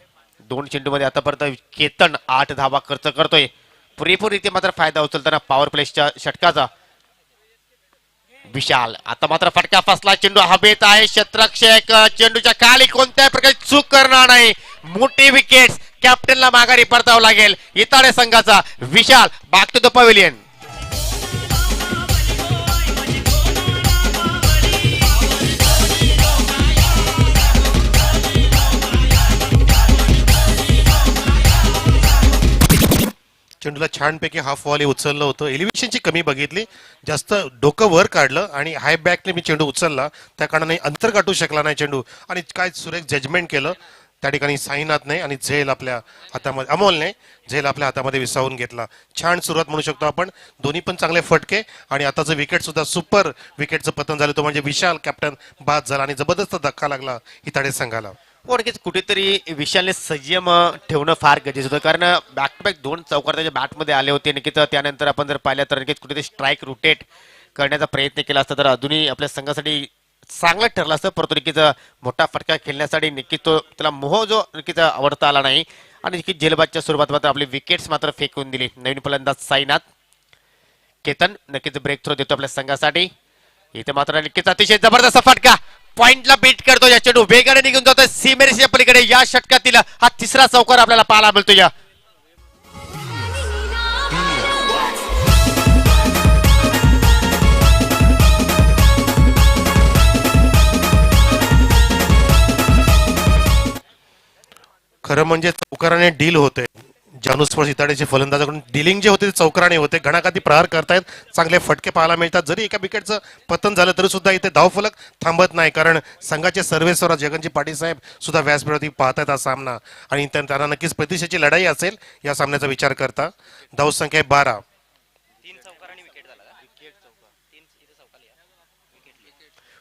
2 चेंडूमध्ये आतापर्यंत केतन 8 धावा खर्च करतोय. पुरेपूर इथे मात्र फायदा उचलताना पॉवर प्लेच्या षटकाचा विशाल. आता मात्र फटका फसला, चेंडू हवेत आहे. क्षेत्ररक्षक चेंडूच्या खाली कोणत्याही प्रकारची चूक करणार नाही. मोठी विकेट, कॅप्टनला माघारी परतावं लागेल. इताडे संघाचा विशाल बॅक टू द पवेलियन. चेंडूला बाजूला छानपैकी हाफ व्हॉली उचललं होतं. एलिव्हेशनची कमी बघितली, जास्त डोकं वर काढलं आणि हाय बॅकने मी चेंडू उचलला, त्या कारणाने अंतर गाठू शकला नाही चेंडू आणि काय सुरेख जजमेंट केलं त्या ठिकाणी साईनाथने आणि झेल आपल्या हातामध्ये, अमोलने झेल आपल्या हातामध्ये विसावून घेतला. छान सुरुवात म्हणू शकतो आपण. दोन्ही पण चांगले फटके आणि आताचं विकेट सुद्धा सुपर विकेटचं पतन झालं, तो म्हणजे विशाल कॅप्टन बाद झाला आणि जबरदस्त धक्का लागला हिताडे संघाला. हो नक्कीच कुठेतरी विशालने संयम ठेवणं फार गरजेचं होतं, कारण बॅक टू बॅक 2 चौकार त्याच्या बॅटमध्ये आले होते. नक्कीच त्यानंतर आपण जर पाहिलं तर नक्कीच कुठेतरी स्ट्राईक रोटेट करण्याचा प्रयत्न केला असता तर अजूनही आपल्या संघासाठी चांगलं ठरलं असतं. परंतु नक्कीच मोठा फटका खेळण्यासाठी नक्कीच तो त्याला मोह जो नक्कीच आवडता आला नाही आणि नक्कीच जेलबादच्या स्वरूपात मात्र आपली विकेट्स मात्र फेकून दिली. नवीन फलंदाज साईनाथ. केतन नक्कीच ब्रेक थ्रो देतो आपल्या संघासाठी. इथे मात्र नक्कीच अतिशय जबरदस्त फटका पॉइंटला बीट करतो. या चेंडू वेगाने निघून जातोय सीमेरेषेच्या पलीकडे. या षटकातील हा तिसरा चौकार आपल्याला पाहायला मिळतो. या खरं म्हणजे चौकाराने डील होते. जानूस्पर्श हिताडेचे फलंदाजाकडून डिलिंग जे होते ते चौकाराने होते. घणाघाती प्रहार करतायत, चांगले फटके पाहायला मिळतात. जरी एका विकेटचं पतन झालं तरी सुद्धा इथे धावफलक थांबत नाही, कारण संघाचे सर्वेसर्वा जगनजी पाटील साहेब सुद्धा व्यासपीठावरती पाहतायत हा सामना आणि त्यांना नक्कीच प्रतिष्ठेची लढाई असेल या सामन्याचा विचार करता. धाव संख्या आहे 12.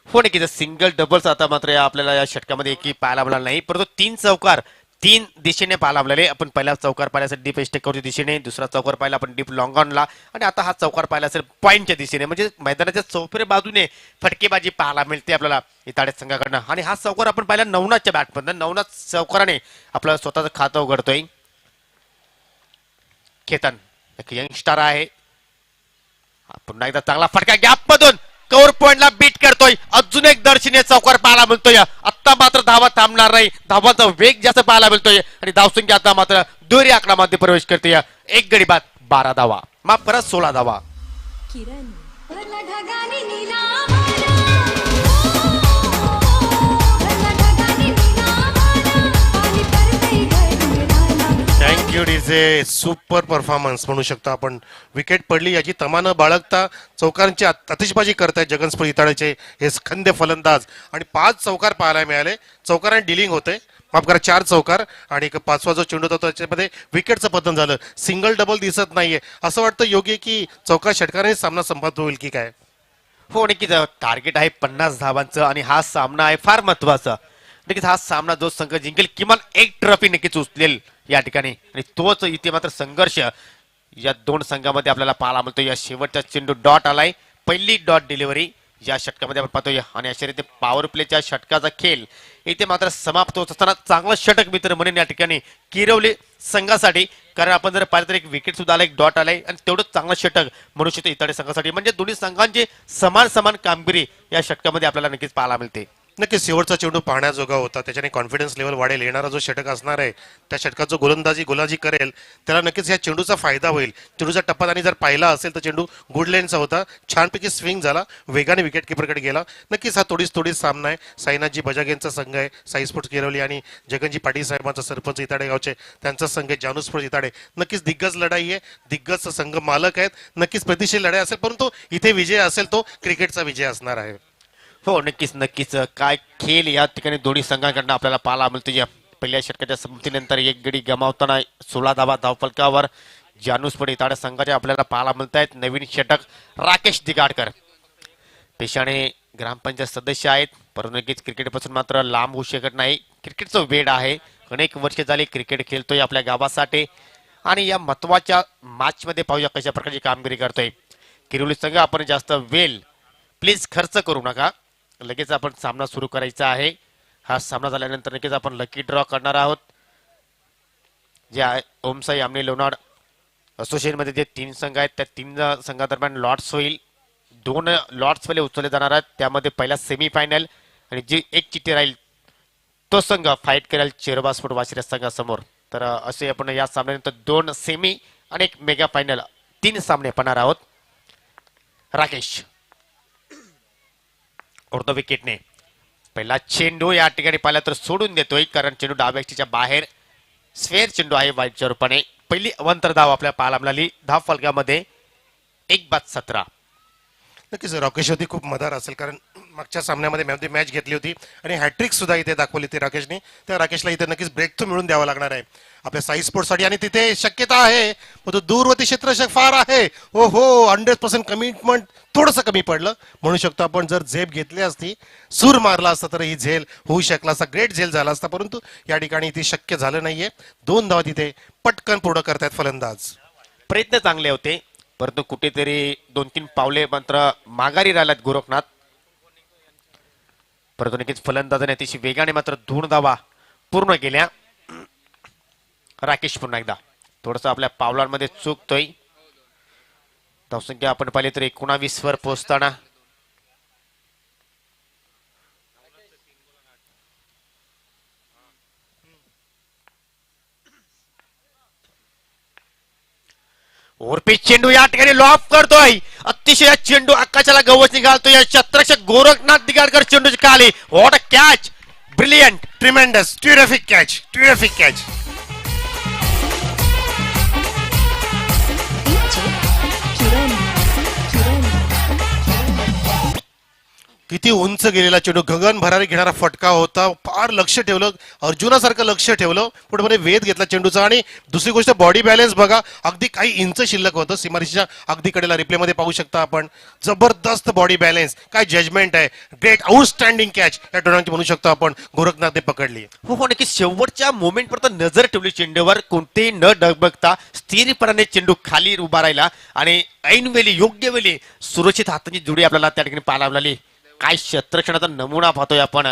हो नक्कीच सिंगल डबल्स आता मात्र आपल्याला या षटकामध्ये एकही पाहायला मिळाला नाही, परंतु 3 चौकार 3 दिशेने पाहायला मिळाले. आपण पहिला चौकार पाहिला डीप एस्टेकवरच्या दिशेने, दुसरा चौकार पाहिला आपण डीप लॉंग ऑनला आणि आता हा चौकार पाहिला असेल पॉईंटच्या दिशेने. म्हणजे मैदानाच्या चौफेर बाजूने फटकेबाजी पाहायला मिळते आपल्याला इताडे संघाकडनं. आणि हा चौकार आपण पाहिला नवनाथच्या बॅटमधनं. नवनाथ चौकाराने आपलं स्वतःचं खातं उघडतोय. केतन एक यंगस्टार आहे, पुन्हा एकदा चांगला फटका गॅप मधून कव्हर पॉइंटला बीट करतोय. अजून एक दर्शनीय चौकार पाहायला मिळतोय. आता मात्र धावा थांबणार नाही, धावांचा वेग जास्त पाहायला मिळतोय आणि धावसंख्या आता मात्र दुहेरी आकडामध्ये प्रवेश करते. एक गडी बाद 12 धावा, माफ करा 16 धावा. Thank you DJ. सुपर परफॉर्मन्स म्हणू शकतो आपण. विकेट पडली याची तमा न बाळगता चौकारांची आतिषबाजी करतायत जगनस्पर्श हिताळेचे हे खंदे फलंदाज आणि 5 चौकार पाहायला मिळाले. चौकारांनी डिलिंग होते, माफ करा 4 चौकार आणि एक 5वा जो चेंडू होता त्याच्यामध्ये विकेटचं पतन झालं. सिंगल डबल दिसत नाहीये. असं वाटतं योग्य की चौकार षटकाराने सामना संपत होईल की काय? हो नक्कीच टार्गेट आहे 50 धावांचं आणि हा सामना आहे फार महत्वाचा. नक्कीच हा सामना जो संघ जिंकेल किमान एक ट्रॉफी नक्कीच उचलेल या ठिकाणी आणि तोच इथे मात्र संघर्ष या 2 संघामध्ये आपल्याला पाहायला मिळतो. या शेवटचा चेंडू डॉट आलाय, पहिली डॉट डिलिव्हरी या षटकामध्ये आपण पाहतोय आणि अशा रीती पॉवर प्लेच्या षटकाचा खेळ इथे मात्र समाप्त होत असताना चांगलं षटक मित्र म्हणून या ठिकाणी किरवले संघासाठी. कारण आपण जर पाहिलं तर एक विकेट सुद्धा आला, एक डॉट आलाय आणि तेवढंच चांगलं षटक म्हणू शकतो इताडे संघासाठी. म्हणजे दोन्ही संघांची समान कामगिरी या षटकामध्ये आपल्याला नक्कीच पाहायला मिळते. नक्कीच शेवटचा चेंडू पाहण्याजोगा होता, त्याच्याने कॉन्फिडन्स लेवल वाढेल. येणारा जो षटक असणार आहे त्या षटकात जो गोलंदाजी करेल त्याला नक्कीच या चेंडूचा फायदा होईल. चेंडूचा टप्पा त्यांनी जर पाहिला असेल तर चेंडू गुड लेनचा होता, छानपैकी स्विंग झाला, वेगाने विकेट किपरकडे गेला. नक्कीच हा थोडीच सामना आहे. साईनाथजी बजागेंचा संघ आहे, साई स्पोर्ट्स किरवली आणि जगनजी पाटील साहेबांचा सरपंच इताडे गावचे त्यांचा संघ आहे जानू स्पोर्ट्स इताडे. नक्कीच दिग्गज लढाई आहे, दिग्गज संघ मालक आहेत. नक्कीच प्रतिष्ठित लढाई असेल, परंतु इथे विजय असेल तो क्रिकेटचा विजय असणार आहे. हो नक्कीच काय खेळ या ठिकाणी दोन्ही संघांकडनं आपल्याला पाहायला मिळतो. या पहिल्या षटकाच्या संपत्तीनंतर एक गडी गमावताना 16 धावा धावफलकावर जानूस्पर्श इताडे संघाच्या आपल्याला पाहायला मिळत आहेत. नवीन षटक राकेश दिगाडकर पेशाने ग्रामपंचायत सदस्य आहेत, परंतु नक्कीच क्रिकेटपासून मात्र लांब होऊ शकत नाही. क्रिकेटचं वेड आहे, अनेक वर्ष झाली क्रिकेट खेळतोय आपल्या गावासाठी आणि या महत्वाच्या मॅच मध्ये पाहूया कशा प्रकारची कामगिरी करतोय किरोली संघ. आपण जास्त वेळ प्लीज खर्च करू नका, लगेच आपण सामना सुरू करायचा आहे. हा सामना झाल्यानंतर नक्कीच आपण लकी ड्रॉ करणार आहोत. जे आहे ओमसाई आमने लोणाड असोसिएशन मध्ये जे 3 संघ आहेत त्या 3 संघादरम्यान लॉट्स होईल. 2 लॉट्स वाले उचलले जाणार आहेत, त्यामध्ये पहिला सेमीफायनल आणि जी एक चिठ्ठी राहील तो संघ फाईट करेल चेरोबा स्पोर्ट वाशिरा संघासमोर. तर असे आपण या सामन्यानंतर 2 सेमी आणि एक मेगा फायनल 3 सामने पाहणार आहोत. राकेश अर्ध विकेटने पहिला चेंडू या ठिकाणी पाहिला तर सोडून देतोय, कारण चेंडू डाव्या बाहेर स्क्वेअर चेंडू आहे वाईटच्या रूपाने. पहिली अवंतर धाव आपल्या पाहायला मिळाली. धाव फलकामध्ये 1 बाद 17. नक्कीच राकेशवरती खूप मदार असेल, कारण मागच्या सामन्यामध्ये मॅच घेतली होती आणि हॅट्रिक सुद्धा इथे दाखवली होती राकेशने. त्या राकेशला इथे नक्कीच ब्रेक थ्रू मिळून द्यावा लागणार आहे आपल्या साई स्पोर्ट्ससाठी, आणि तिथे शक्यता आहे पण तो दूरवर्ती क्षेत्ररक्षक फार आहे. हो हो, 100% कमिटमेंट थोडंसं कमी पडलं म्हणू शकतो आपण. जर झेप घेतली असती, सूर मारला असता तर ही झेल होऊ शकला असता, ग्रेट झेल झाला असता, परंतु या ठिकाणी ती शक्य झालं नाहीये. 2 धावा तिथे पटकन पूर्ण करतायत फलंदाज. प्रयत्न चांगले होते परंतु कुठेतरी 2-3 पावले मात्र माघारी राहिल्यात गोरखनाथ. परंतु नक्कीच फलंदाजाने अतिशय वेगाने मात्र 2 धावा पूर्ण केल्या. राकेश पुन्हा एकदा थोडस आपल्या पावलांमध्ये चुकतोय. धावसंख्या आपण पाहिली तर 19 वर पोहोचताना ओरपी चेंडू या ठिकाणी लॉफ करतोय. अतिशय या चेंडू आकाशाला गवस निघालतोय. या क्षेत्ररक्षक गोरखनाथ दिगाडकर चेंडूची खाली. What a catch, brilliant, tremendous, terrific catch, terrific catch. किती उंच गेलेला चेंडू, गगन भरारी घेणारा फटका होता. फार लक्ष ठेवलं, अर्जुनासारखं लक्ष ठेवलं, पुढे वेध घेतला चेंडूचा. आणि दुसरी गोष्ट बॉडी बॅलन्स बघा, अगदी काही इंच शिल्लक होतं. सीमारेषेच्या अगदी कडेला रिप्लेमध्ये पाहू शकता आपण. जबरदस्त बॉडी बॅलन्स, काय जजमेंट आहे. ग्रेट आउटस्टँडिंग कॅच या टोर्नामेंटची म्हणू शकतो आपण, गोरखनाथने पकडली. हो नक्की शेवटच्या मोमेंट पर्यंत नजर ठेवली चेंडूवर. कोणतेही न डगबगता स्थिरपणाने चेंडू खाली उभा राहिला आणि ऐनवेळी योग्य वेळी सुरक्षित हाताची जोडी आपल्याला त्या ठिकाणी पाहायला मिळाली. काय क्षेत्ररक्षणाचा नमुना पाहतोय आपण.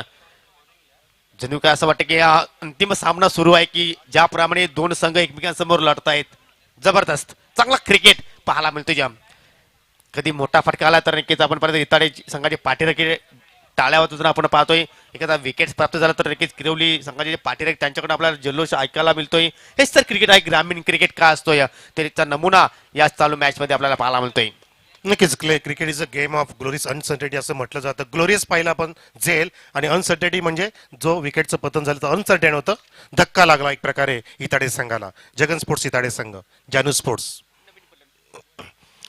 जणू काय असं वाटतं की हा अंतिम सामना सुरू आहे, की ज्याप्रमाणे 2 संघ एकमेकांसमोर लढतायत. जबरदस्त चांगला क्रिकेट पाहायला मिळतोय. जाम कधी मोठा फटका आला तर नक्कीच आपण परत इताडे संघाचे पाठीराखे टाळ्या वाजवताना आपण पाहतोय. एखादा विकेट प्राप्त झाला तर नक्कीच किरवली संघाचे पाठीराख त्यांच्याकडून आपल्याला जल्लोष ऐकायला मिळतोय. हेच तर क्रिकेट आहे. ग्रामीण क्रिकेट का असतोय त्याचा नमुना या चालू मॅच मध्ये आपल्याला पाहायला मिळतोय. नक्कीच cricket is a game of glorious uncertainty असं म्हटलं जातं. ग्लोरियस पाहिलं आपण झेल, आणि अनसर्टेनिटी म्हणजे जो विकेटचं पतन झालं तर अनसर्टेन होतं. धक्का लागला एक प्रकारे इताडे संघाला. जगन स्पोर्ट्स इताडे संघ, जानू स्पोर्ट्स.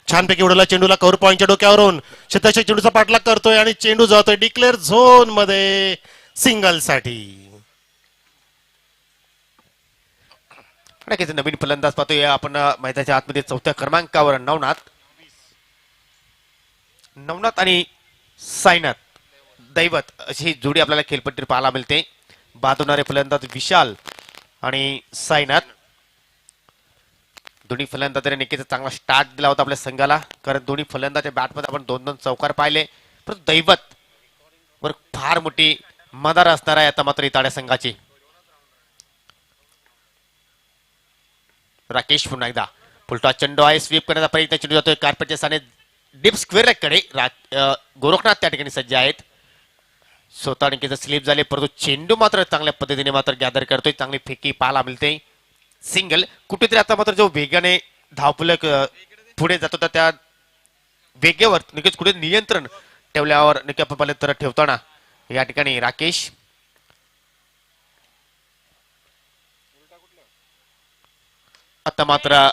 छानपैकी उडवला चेंडूला कव्हर पॉईंटच्या डोक्यावरून. शतक चेंडूचा पाठलाग करतोय आणि चेंडू जातोय डिक्लेअर झोन मध्ये सिंगल साठी. नक्कीच नवीन फलंदाज पाहतोय आपण मैदानाच्या आतमध्ये 4थ्या क्रमांकावर नवनाथ आणि साईनाथ दैवत अशी ही जोडी आपल्याला खेळपट्टीवर पाहायला मिळते. बादवणारे फलंदाज विशाल आणि साईनाथ. दोन्ही फलंदाजांनी नक्कीच चांगला स्टार्ट दिला होता आपल्या संघाला, कारण दोन्ही फलंदाजच्या बॅटमध्ये आपण 2-2 चौकार पाहिले. परंतु दैवत वर फार मोठी मदार असणार आहे आता मात्र इताड्या संघाची. राकेश पुन्हा एकदा फुलटॉस चेंडू आहे. स्वीप करण्याचा प्रयत्न, चेंडू जातोय कार्पेटच्या साने डीप स्क्वेअर कडे. गोरखनाथ त्या ठिकाणी सज्ज आहेत. स्वतः नक्कीच स्लिप झाले परंतु चेंडू मात्र चांगल्या पद्धतीने मात्र गॅदर करतोय. चांगली फेकी पाहायला मिळते. सिंगल. कुठेतरी आता मात्र जो वेगाने धावफलक पुढे जात होता त्या वेगेवर नक्कीच कुठे नियंत्रण ठेवल्यावर नक्की आपण पाहिलं तर ठेवताना या ठिकाणी राकेश आता मात्र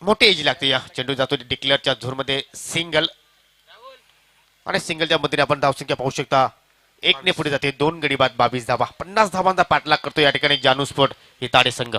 मोठी एज लागते. या चेंडू जातो डिक्लेअरच्या झोनमध्ये. सिंगल, आणि सिंगलच्या मधीने आपण धावसंख्या पाहू शकता. 1 पुढे जाते. 2 गडी बाद 22 धावा. 50 धावांचा पाठलाग करतो या ठिकाणी जानू स्पोर्ट इताडे संघ.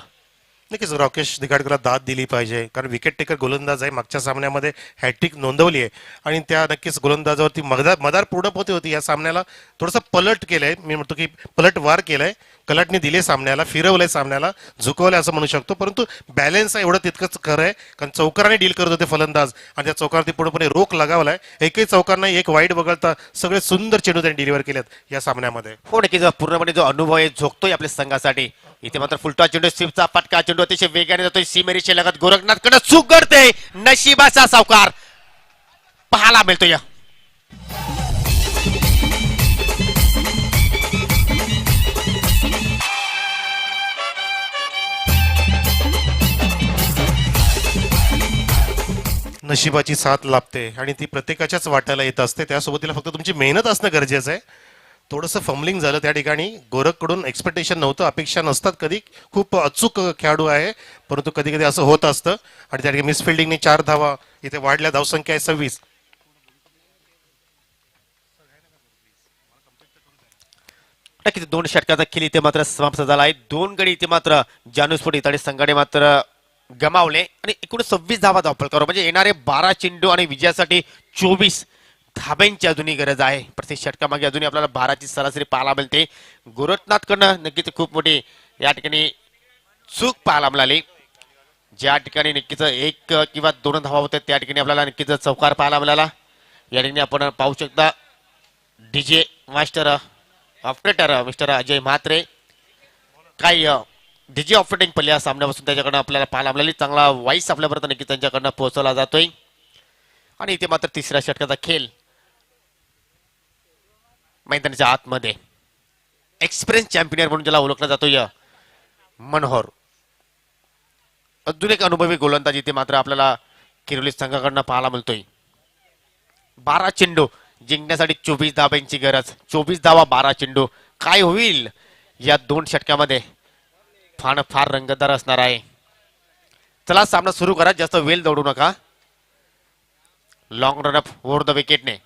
नक्कीच राकेश दिगाडकरला दाद दिली पाहिजे, कारण विकेट टेकर गोलंदाज आहे. मागच्या सामन्यामध्ये हॅट्रिक नोंदवली आहे आणि त्या नक्कीच गोलंदाजावरती मदार पूर्ण पोते होती. या सामन्याला थोडंसं पलट केलंय, मी म्हणतो की पलटवार केलंय. कलाटने दिले सामन्याला, फिरवलंय सामन्याला, झुकवलंय असं म्हणू शकतो. परंतु बॅलन्स आहे एवढं तितकंच खरं आहे, कारण चौकाराने डील करत होते फलंदाज आणि त्या चौकारावरती पूर्णपणे रोख लगावलाय. एकही चौकार नाही, एक वाईट वगळता सगळे सुंदर चेंडू त्यांनी डिलिव्हर केलेत या सामन्यामध्ये. हो नक्कीच पूर्णपणे जो अनुभव आहे झोकतोय आपल्या संघासाठी. इथे मात्र फुलटॉस चेंडू, स्वीपचा फटका, चेंडू अतिशय वेगाने जातोय सीमेरीच्या लगत. गोरखनाथकडे चूक करते. नशिबाचा सावकार पाहायला मिळतोय. नशिबाची साथ लाभते आणि ती प्रत्येकाच्याच वाट्याला येत असते. त्यासोबत तिला फक्त तुमची मेहनत असणं गरजेचं आहे. थोडंसं फंबलिंग झालं त्या ठिकाणी. गोरखकडून एक्सपेक्टेशन नव्हतं, अपेक्षा नसतात कधी. खूप अचूक खेळाडू आहे, परंतु कधी कधी असं होत असतं. आणि त्या ठिकाणी मिसफिल्डिंगने 4 धावा इथे वाढल्या. धावसंख्या आहे 26. नक्कीच 2 षटकाचा खेळ इथे मात्र समाप्त झाला आहे. 2 गडी इथे मात्र जानूस्फोट इताडे संघाने मात्र गमावले आणि एकूण 26 धावा धावपळ करू म्हणजे येणारे 12 चेंडू आणि विजयासाठी 24 धाब्यांची अजूनही गरज आहे. प्रत्येक षटकामागे अजूनही आपल्याला 12ची सरासरी पाहायला मिळते. गोरखनाथकडनं नक्कीच खूप मोठी या ठिकाणी चूक पाहायला मिळाली. ज्या ठिकाणी नक्कीच 1 किंवा 2 धावा होत्या त्या ठिकाणी आपल्याला नक्कीच चौकार पाहायला मिळाला. या ठिकाणी आपण पाहू शकता DJ master operator mister Ajay Mhatre काही डीजे ऑपरेटिंग पहिल्या सामन्यापासून त्याच्याकडनं आपल्याला पाहायला मिळाली. चांगला वाईस आपल्यापर्यंत नक्की त्यांच्याकडनं पोहोचवला जातोय. आणि इथे मात्र तिसऱ्या षटकाचा खेळ मैदानाच्या आतमध्ये एक्सपिरियन्स चॅम्पियन म्हणून ज्याला ओळखला जातोय मनोहर, अजून एक अनुभवी गोलंदाज इथे मात्र आपल्याला किरोली संघाकडनं पाहायला मिळतोय. 12 चेंडू जिंकण्यासाठी 24 धाब्यांची गरज. 24 धावा 12 चेंडू. काय होईल या 2 षटकामध्ये फार रंगतदार असणार आहे. चला सामना सुरू करा, जास्त वेळ दौडू नका. Long run up over the विकेटने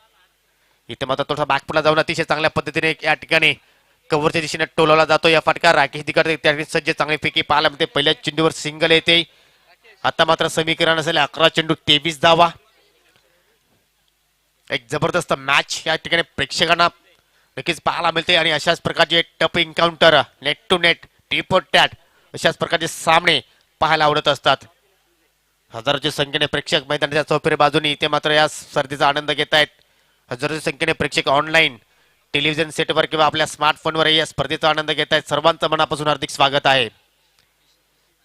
इथे मात्र थोडा बॅकफुटला जाऊन अतिशय चांगल्या पद्धतीने या ठिकाणी कव्हरच्या दिशेने टोलवला जातो. या फटका राकेश दिगड त्या सज्ज चांगली फेकी पाहायला मिळते. पहिल्या चेंडूवर सिंगल येते. आता मात्र समीकरण असेल 11 चेंडू 23 धावा. एक जबरदस्त मॅच या ठिकाणी प्रेक्षकांना नक्कीच पाहायला मिळते आणि अशाच प्रकारचे tough encounter net to net tit for tat अशाच प्रकारचे सामने पाहायला आवडत असतात. हजारोच्या संख्येने प्रेक्षक मैदानाच्या चौपेरी बाजूने इथे मात्र या स्पर्धेचा आनंद घेत आहेत. हजारोच्या संख्येने प्रेक्षक ऑनलाईन टेलिव्हिजन सेटवर किंवा आपल्या स्मार्टफोनवर या स्पर्धेचा आनंद घेत आहेत. सर्वांचं मनापासून हार्दिक स्वागत आहे.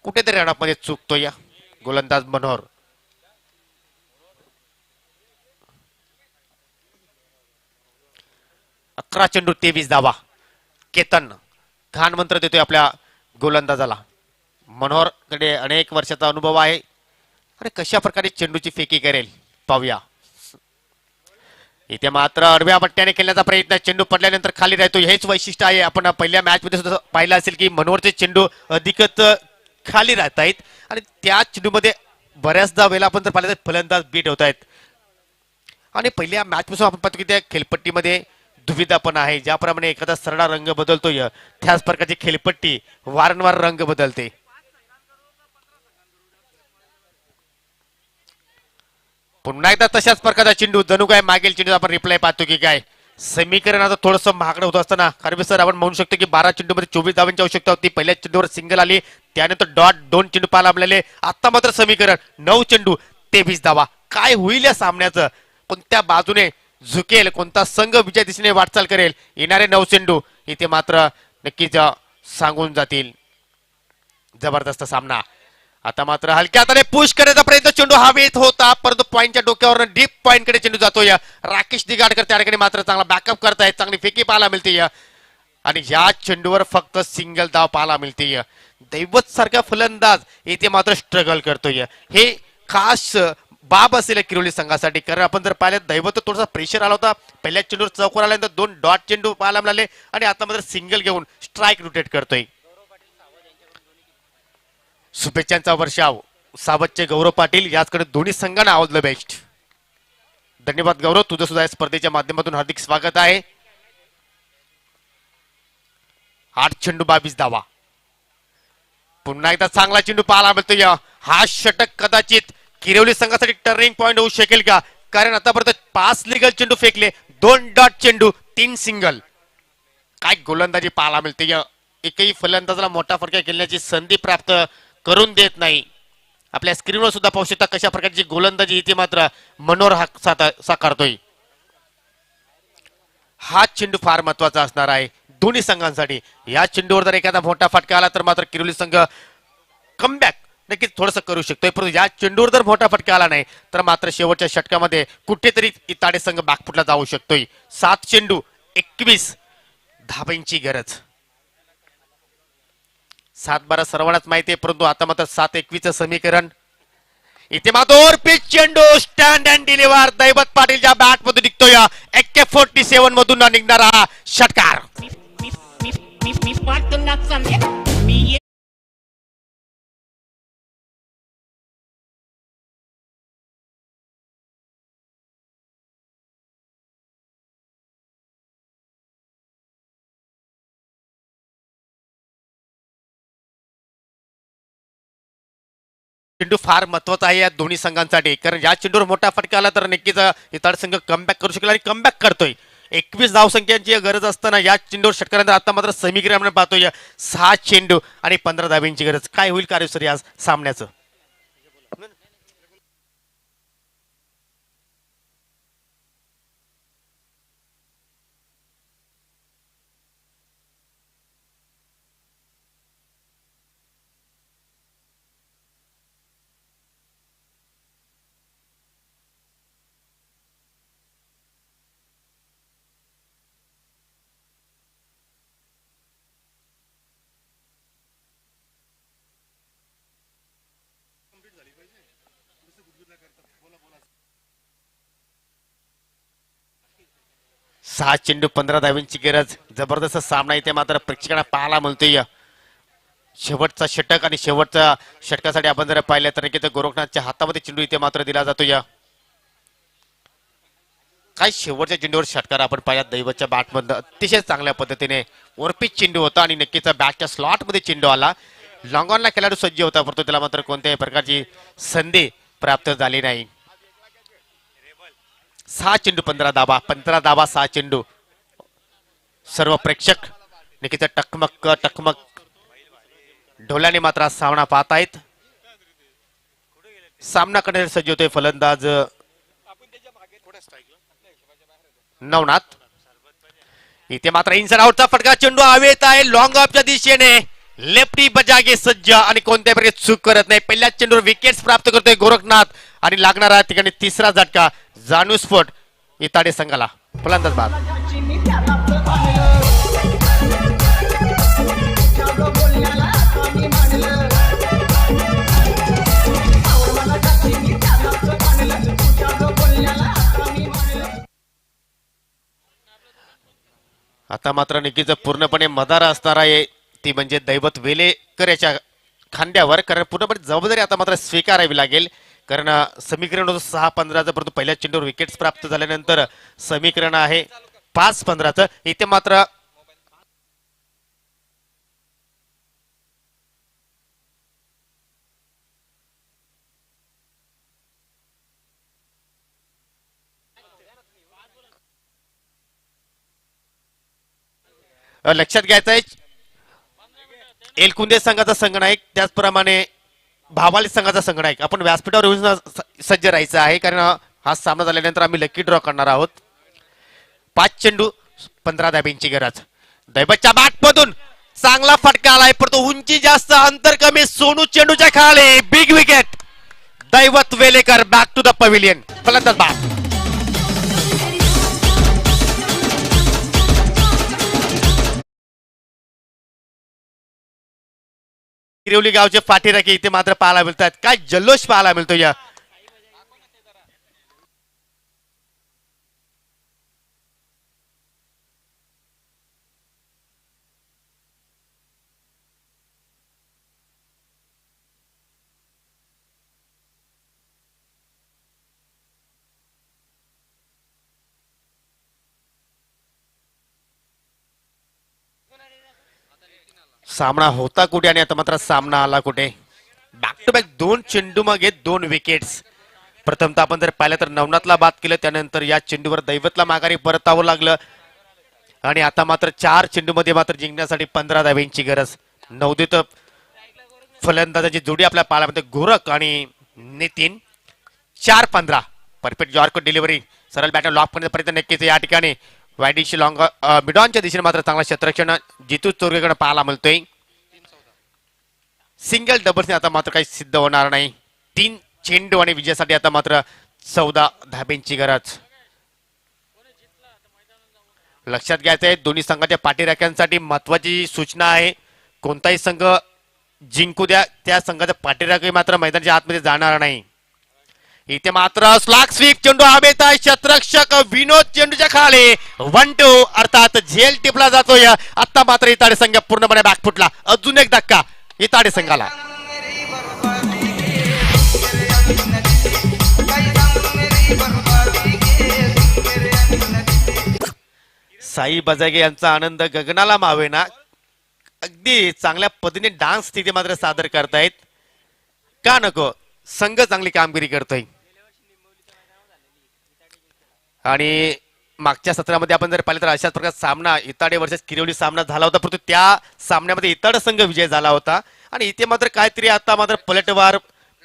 कुठेतरी रनअपमध्ये चुकतो या गोलंदाज मनोहर. अकरा चेंडू 23 धावा. केतन घाण मंत्र देतोय आपल्या गोलंदाजाला. मनोहर कडे अनेक वर्षाचा अनुभव आहे आणि कशा प्रकारे चेंडूची फेकी करेल पाहूया. इथे मात्र आडव्या पट्ट्याने खेळण्याचा प्रयत्न. चेंडू पडल्यानंतर खाली राहतो. हेच वैशिष्ट्य आहे. आपण पहिल्या मॅच मध्ये सुद्धा पाहिलं असेल की मनोहरचे चेंडू अधिकच खाली राहत आहेत आणि त्या चेंडूमध्ये बऱ्याचदा वेळेला आपण जर पाहिलं तर फलंदाज बीट होत आहेत. आणि पहिल्या मॅच पासून आपण पाहतो की त्या खेळपट्टीमध्ये दुविधा पण आहे. ज्याप्रमाणे एखादा सरळा रंग बदलतोय त्याच प्रकारची खेळपट्टी वारंवार रंग बदलते. पुन्हा एकदा तशाच प्रकारचा चेंडू. जणू काय मागील चेंडू आपण रिप्लाय पाहतो की काय. समीकरण आता थोडंसं महागडं होत असताना कारण सर आपण म्हणू शकतो की 12 चेंडूमध्ये 24 धावांची आवश्यकता होती. पहिल्या चेंडूवर सिंगल आली, त्यानंतर डॉट 2 चेंडू पाहायला मिळाले. आता मात्र समीकरण 9 चेंडू 23 धावा. काय होईल या सामन्याचं, कोणत्या बाजूने झुकेल, कोणता संघ विजय दिशेने वाटचाल करेल, येणारे 9 चेंडू इथे मात्र नक्कीच सांगून जातील. जबरदस्त सामना. आता मात्र हलक्या हाताने पुश करण्याचा प्रयत्न. चेंडू हवेत होता परंतु पॉईंटच्या डोक्यावर डीप पॉईंट कडे चेंडू जातोय. राकेश दिगाडकर त्या ठिकाणी मात्र चांगला बॅकअप करतायत. चांगली फेकी पाहायला मिळते आणि या चेंडूवर फक्त सिंगल धाव पाहायला मिळते. दैवत सारखा फलंदाज इथे मात्र स्ट्रगल करतोय. हे खास बाब असेल किरोली संघासाठी. कारण आपण जर पाहिलं दैवत थोडासा प्रेशर आला होता. पहिल्या चेंडूवर चौकोर आल्यानंतर 2 डॉट चेंडू पाहायला मिळाले आणि आता मात्र सिंगल घेऊन स्ट्राईक रोटेट करतोय. शुभेच्छांचा वर्षाव सावतचे गौरव पाटील. याचकडे दोन्ही संघांना ऑल द बेस्ट. धन्यवाद गौरव, तुझं सुद्धा या स्पर्धेच्या माध्यमातून हार्दिक स्वागत आहे. 8 चेंडू 22 धावा. पुन्हा एकदा चांगला चेंडू पाहायला मिळतोय. हा षटक कदाचित किरोली संघासाठी टर्निंग पॉइंट होऊ शकेल का. कारण आतापर्यंत 5 लिगल चेंडू फेकले, 2 डॉट चेंडू, 3 सिंगल. काय गोलंदाजी पाहायला मिळते. एकही फलंदाजाला मोठा फरक खेळण्याची संधी प्राप्त करून देत नाही. आपल्या स्क्रीनवर सुद्धा पाहू शकता कशा प्रकारची गोलंदाजी इथे मात्र मनोहर साकारतोय. हा चेंडू फार महत्वाचा असणार आहे दोन्ही संघांसाठी. या चेंडूवर जर एखादा मोठा फटका आला तर मात्र किरोली संघ कमबॅक नक्कीच थोडंसं करू शकतोय. परंतु या चेंडूवर जर मोठा फटका आला नाही तर मात्र शेवटच्या षटकामध्ये कुठेतरी इताडे संघ बॅकफुटला जाऊ शकतोय. 7 चेंडू 21 धाब्यांची गरज. 7-12 सर्वांनाच माहिती आहे परंतु आता मात्र 7-21 समीकरण इथे मात्र पिच चेंडू स्टँड अँड डिलिव्हर दैवत पाटीलच्या बॅट मधून निघतोय AK-47 मधून निघणारा हा षटकार. चेंडू फार महत्वाचा आहे या दोन्ही संघांसाठी, कारण या चेंडूवर मोठा फटका आला तर नक्कीच इतर संघ कमबॅक करू शकेल आणि कमबॅक करतोय. 21 धावसंख्यांची गरज असताना या चेंडूवर षटकारानंतर आता मात्र समीकरण पाहतोय 6 चेंडू आणि 15 धाब्यांची गरज. काय होईल कार्यसर या सामन्याचं? सहा चेंडू 15 धाव्यांची गरज. जबरदस्त सामना इथे मात्र प्रेक्षकांना पाहायला मिळतोय. शेवटचा षटक आणि शेवटच्या षटकासाठी आपण जर पाहिलं तर नक्कीच गोरखनाथच्या हातामध्ये चेंडू इथे मात्र दिला जातोय. काय शेवटच्या चेंडूवर षटकार आपण पाहिला दैवतच्या बॅटमधून अतिशय चांगल्या पद्धतीने वरपीच चेंडू होता आणि नक्कीच बॅटच्या स्लॉट मध्ये चेंडू आला. लॉंग ऑनला खेळाडू सज्ज होता, परंतु त्याला मात्र कोणत्याही प्रकारची संधी प्राप्त झाली नाही. 6 चेंडू 15 धाबा, 15 धाबा 6 चेंडू. सर्व प्रेक्षक नक्कीच टकमक ढोल्याने मात्र सामना पाहतायत. सामना करण्यासाठी सज्ज होते फलंदाज नवनाथ. इथे मात्र इनसाइड आउटचा फटका चेंडू हवेत आहे लॉंग ऑफच्या दिशेने. लेफ्टी बजागे सज्ज आणि कोणत्या प्रकारे चूक करत नाही. पहिल्याच चेंडूवर विकेट्स प्राप्त करतोय गोरखनाथ आणि लागणारा ठिकाणी तिसरा झटका जाणू स्फोट इताडे संघाला. फलंदाज बाद. आता मात्र नक्कीच पूर्णपणे मदार असणार आहे ती म्हणजे दैवत वेलेकर याच्या खांद्यावर, कारण पूर्णपणे जबाबदारी आता मात्र स्वीकारावी लागेल. कारण समीकरण होतं 6-15चं, परंतु पहिल्या चेंडूवर विकेट्स प्राप्त झाल्यानंतर समीकरण आहे 5-15चं. इथे मात्र लक्षात घ्यायचं आहे एलकुंदे संघाचा संघनायक त्याचप्रमाणे भावाली संघाचा संघनायक आपण व्यासपीठावर येऊन सज्ज राहायचं आहे, कारण हा सामना झाल्यानंतर आम्ही लकी ड्रॉ करणार आहोत. 5 चेंडू 15 धाब्यांची गरज. दैवतच्या बॅटमधून चांगला फटका आलाय, परंतु उंची जास्त अंतर कमी. सोनू चेंडूच्या खाली बिग विकेट. दैवत वेलेकर बॅक टू द पवेलियन. फलंदाज बाद. किरवली गावचे पाठीराखे इथे मात्र पाहायला मिळतात. काय जल्लोष पाहायला मिळतो या सामना होता कुठे आणि आता मात्र सामना आला कुठे. बॅक टू बॅक 2 चेंडू मागे 2 विकेट्स. प्रथमतः आपण जर पाहिलं तर नवनाथला बाद केलं, त्यानंतर या चेंडूवर दैवतला माघारी परतावं लागलं आणि आता मात्र 4 चेंडू मध्ये मात्र जिंकण्यासाठी 15 धाब्यांची गरज. नवदीत फलंदाजाची जोडी आपल्या पाळामध्ये गोरख आणि नितीन. 4-15 परफेक्ट जॉर्क डिलिव्हरी. सरळ बॅटर लॉक करण्याचा प्रयत्न नक्कीच या ठिकाणी वायडीशी लॉंग मिडॉनच्या दिशेने मात्र चांगला क्षेत्ररक्षण जितू चोरगेकडे पाहायला मिळतोय. सिंगल डबल्सने आता मात्र काही सिद्ध होणार नाही. 3 चेंडू आणि विजयासाठी आता मात्र 14 धाब्यांची गरज. लक्षात घ्यायचं आहे दोन्ही संघाच्या पाठीराख्यांसाठी महत्वाची सूचना आहे. कोणताही संघ जिंकू द्या, त्या संघाचा पाठीराखही मात्र मैदानाच्या आतमध्ये जाणार नाही. इथे मात्र स्लॅग स्वीप चेंडू हवेत आहे. शतरक्षक विनोद चेंडूच्या खाली 1-2 अर्थात झेल टिपला जातोय. आता मात्र इताडे संघ पूर्णपणे बॅकफुटला. अजून एक धक्का इताडे संघाला. साई बजागे यांचा आनंद गगनाला मावेना. अगदी चांगल्या पद्धतीने डान्स तिथे मात्र सादर करतायत. का नको, संघ चांगली कामगिरी करतोय. आणि मागच्या सत्रामध्ये आपण जर पाहिलं तर अशाच प्रकारचा सामना इताडे वर्सेस किरवली सामना झाला होता, परंतु त्या सामन्यामध्ये इताड संघ विजय झाला होता. आणि इथे मात्र काहीतरी आता मात्र पलटवार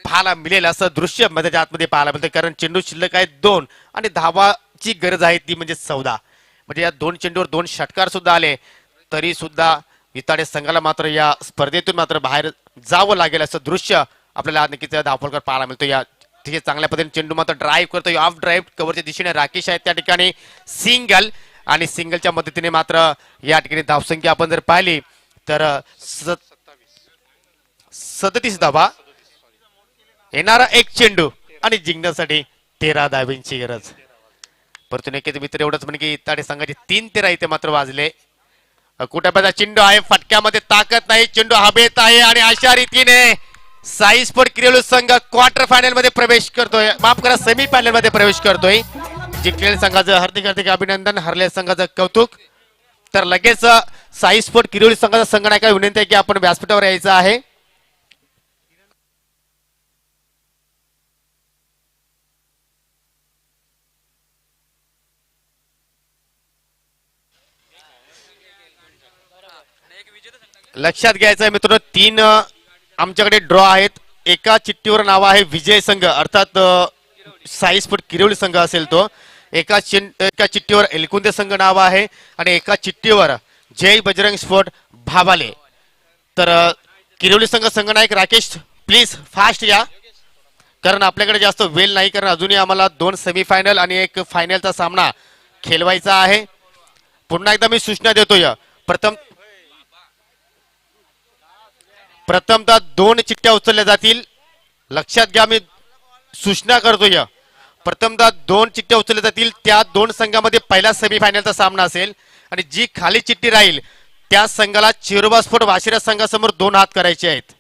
पाहायला मिळेल असं दृश्य त्याच्या आतमध्ये पाहायला मिळतं. कारण चेंडू शिल्लक आहेत 2 आणि धावाची गरज आहे ती म्हणजे 14. म्हणजे या 2 चेंडूवर 2 षटकार सुद्धा आले तरी सुद्धा इताडे संघाला मात्र या स्पर्धेतून मात्र बाहेर जावं लागेल असं दृश्य आपल्याला नक्कीच धावफलकर पाहायला मिळतो. या तिथे चांगल्या पद्धतीने चेंडू मात्र ड्राईव्ह करतो. ऑफ ड्राईव्ह कव्हरच्या दिशेने राकेश आहेत त्या ठिकाणी सिंगल. आणि सिंगलच्या मदतीने मात्र या ठिकाणी धावसंख्या आपण जर पाहिली तर 37 धावा. येणारा एक चेंडू आणि जिंकण्यासाठी 13 धावांची गरज. परंतु नक्कीच मित्र एवढंच म्हणजे की इताडे संघाचे 3-13 इथे मात्र वाजले. कुठे चेंडू आहे, फटक्यामध्ये ताकद नाही, चेंडू हवेत आहे आणि अशा रीतीने साई स्पोर्ट किरवली संघ क्वार्टर फायनल मध्ये प्रवेश करतोय. माफ करा, सेमी फायनल मध्ये प्रवेश करतोय. जिंकलेल्या संघाचं हार्दिक हार्दिक अभिनंदन, हरलेल्या संघाचं कौतुक. तर लगेच साई स्पोर्ट किरवली संघाचा संघनायकाला विनंती आहे की आपण व्यासपीठावर यायचं आहे. लक्षात घ्यायचं आहे मित्रांनो, 3 आमच्याकडे ड्रॉ आहेत. एका चिठ्ठीवर नाव आहे विजय संघ अर्थात साई स्पोर्ट किरवली संघ असेल तो. एका चिठ्ठीवर एलकुंदे संघ नाव आहे आणि एका चिठ्ठीवर जय बजरंग स्पोर्ट भाबाले. तर किरवली संघ संघनायक राकेश प्लीज फास्ट या, कारण आपल्याकडे जास्त वेळ नाही. कारण अजूनही आम्हाला 2 सेमीफायनल आणि एक फायनलचा सामना खेळवायचा आहे. पुन्हा एकदा मी सूचना देतोय. प्रथमतः 2 चिठ्ठ्या उचलल्या जातील. लक्षात घ्या, मी सूचना करतोय. प्रथमतः 2 चिठ्ठ्या उचलल्या जातील. त्या 2 संघामध्ये पहिला सेमीफायनलचा सामना असेल आणि जी खाली चिठ्ठी राहील त्या संघाला चिरोबा स्पोर्ट वाशिरा संघासमोर 2 हात करायचे आहेत.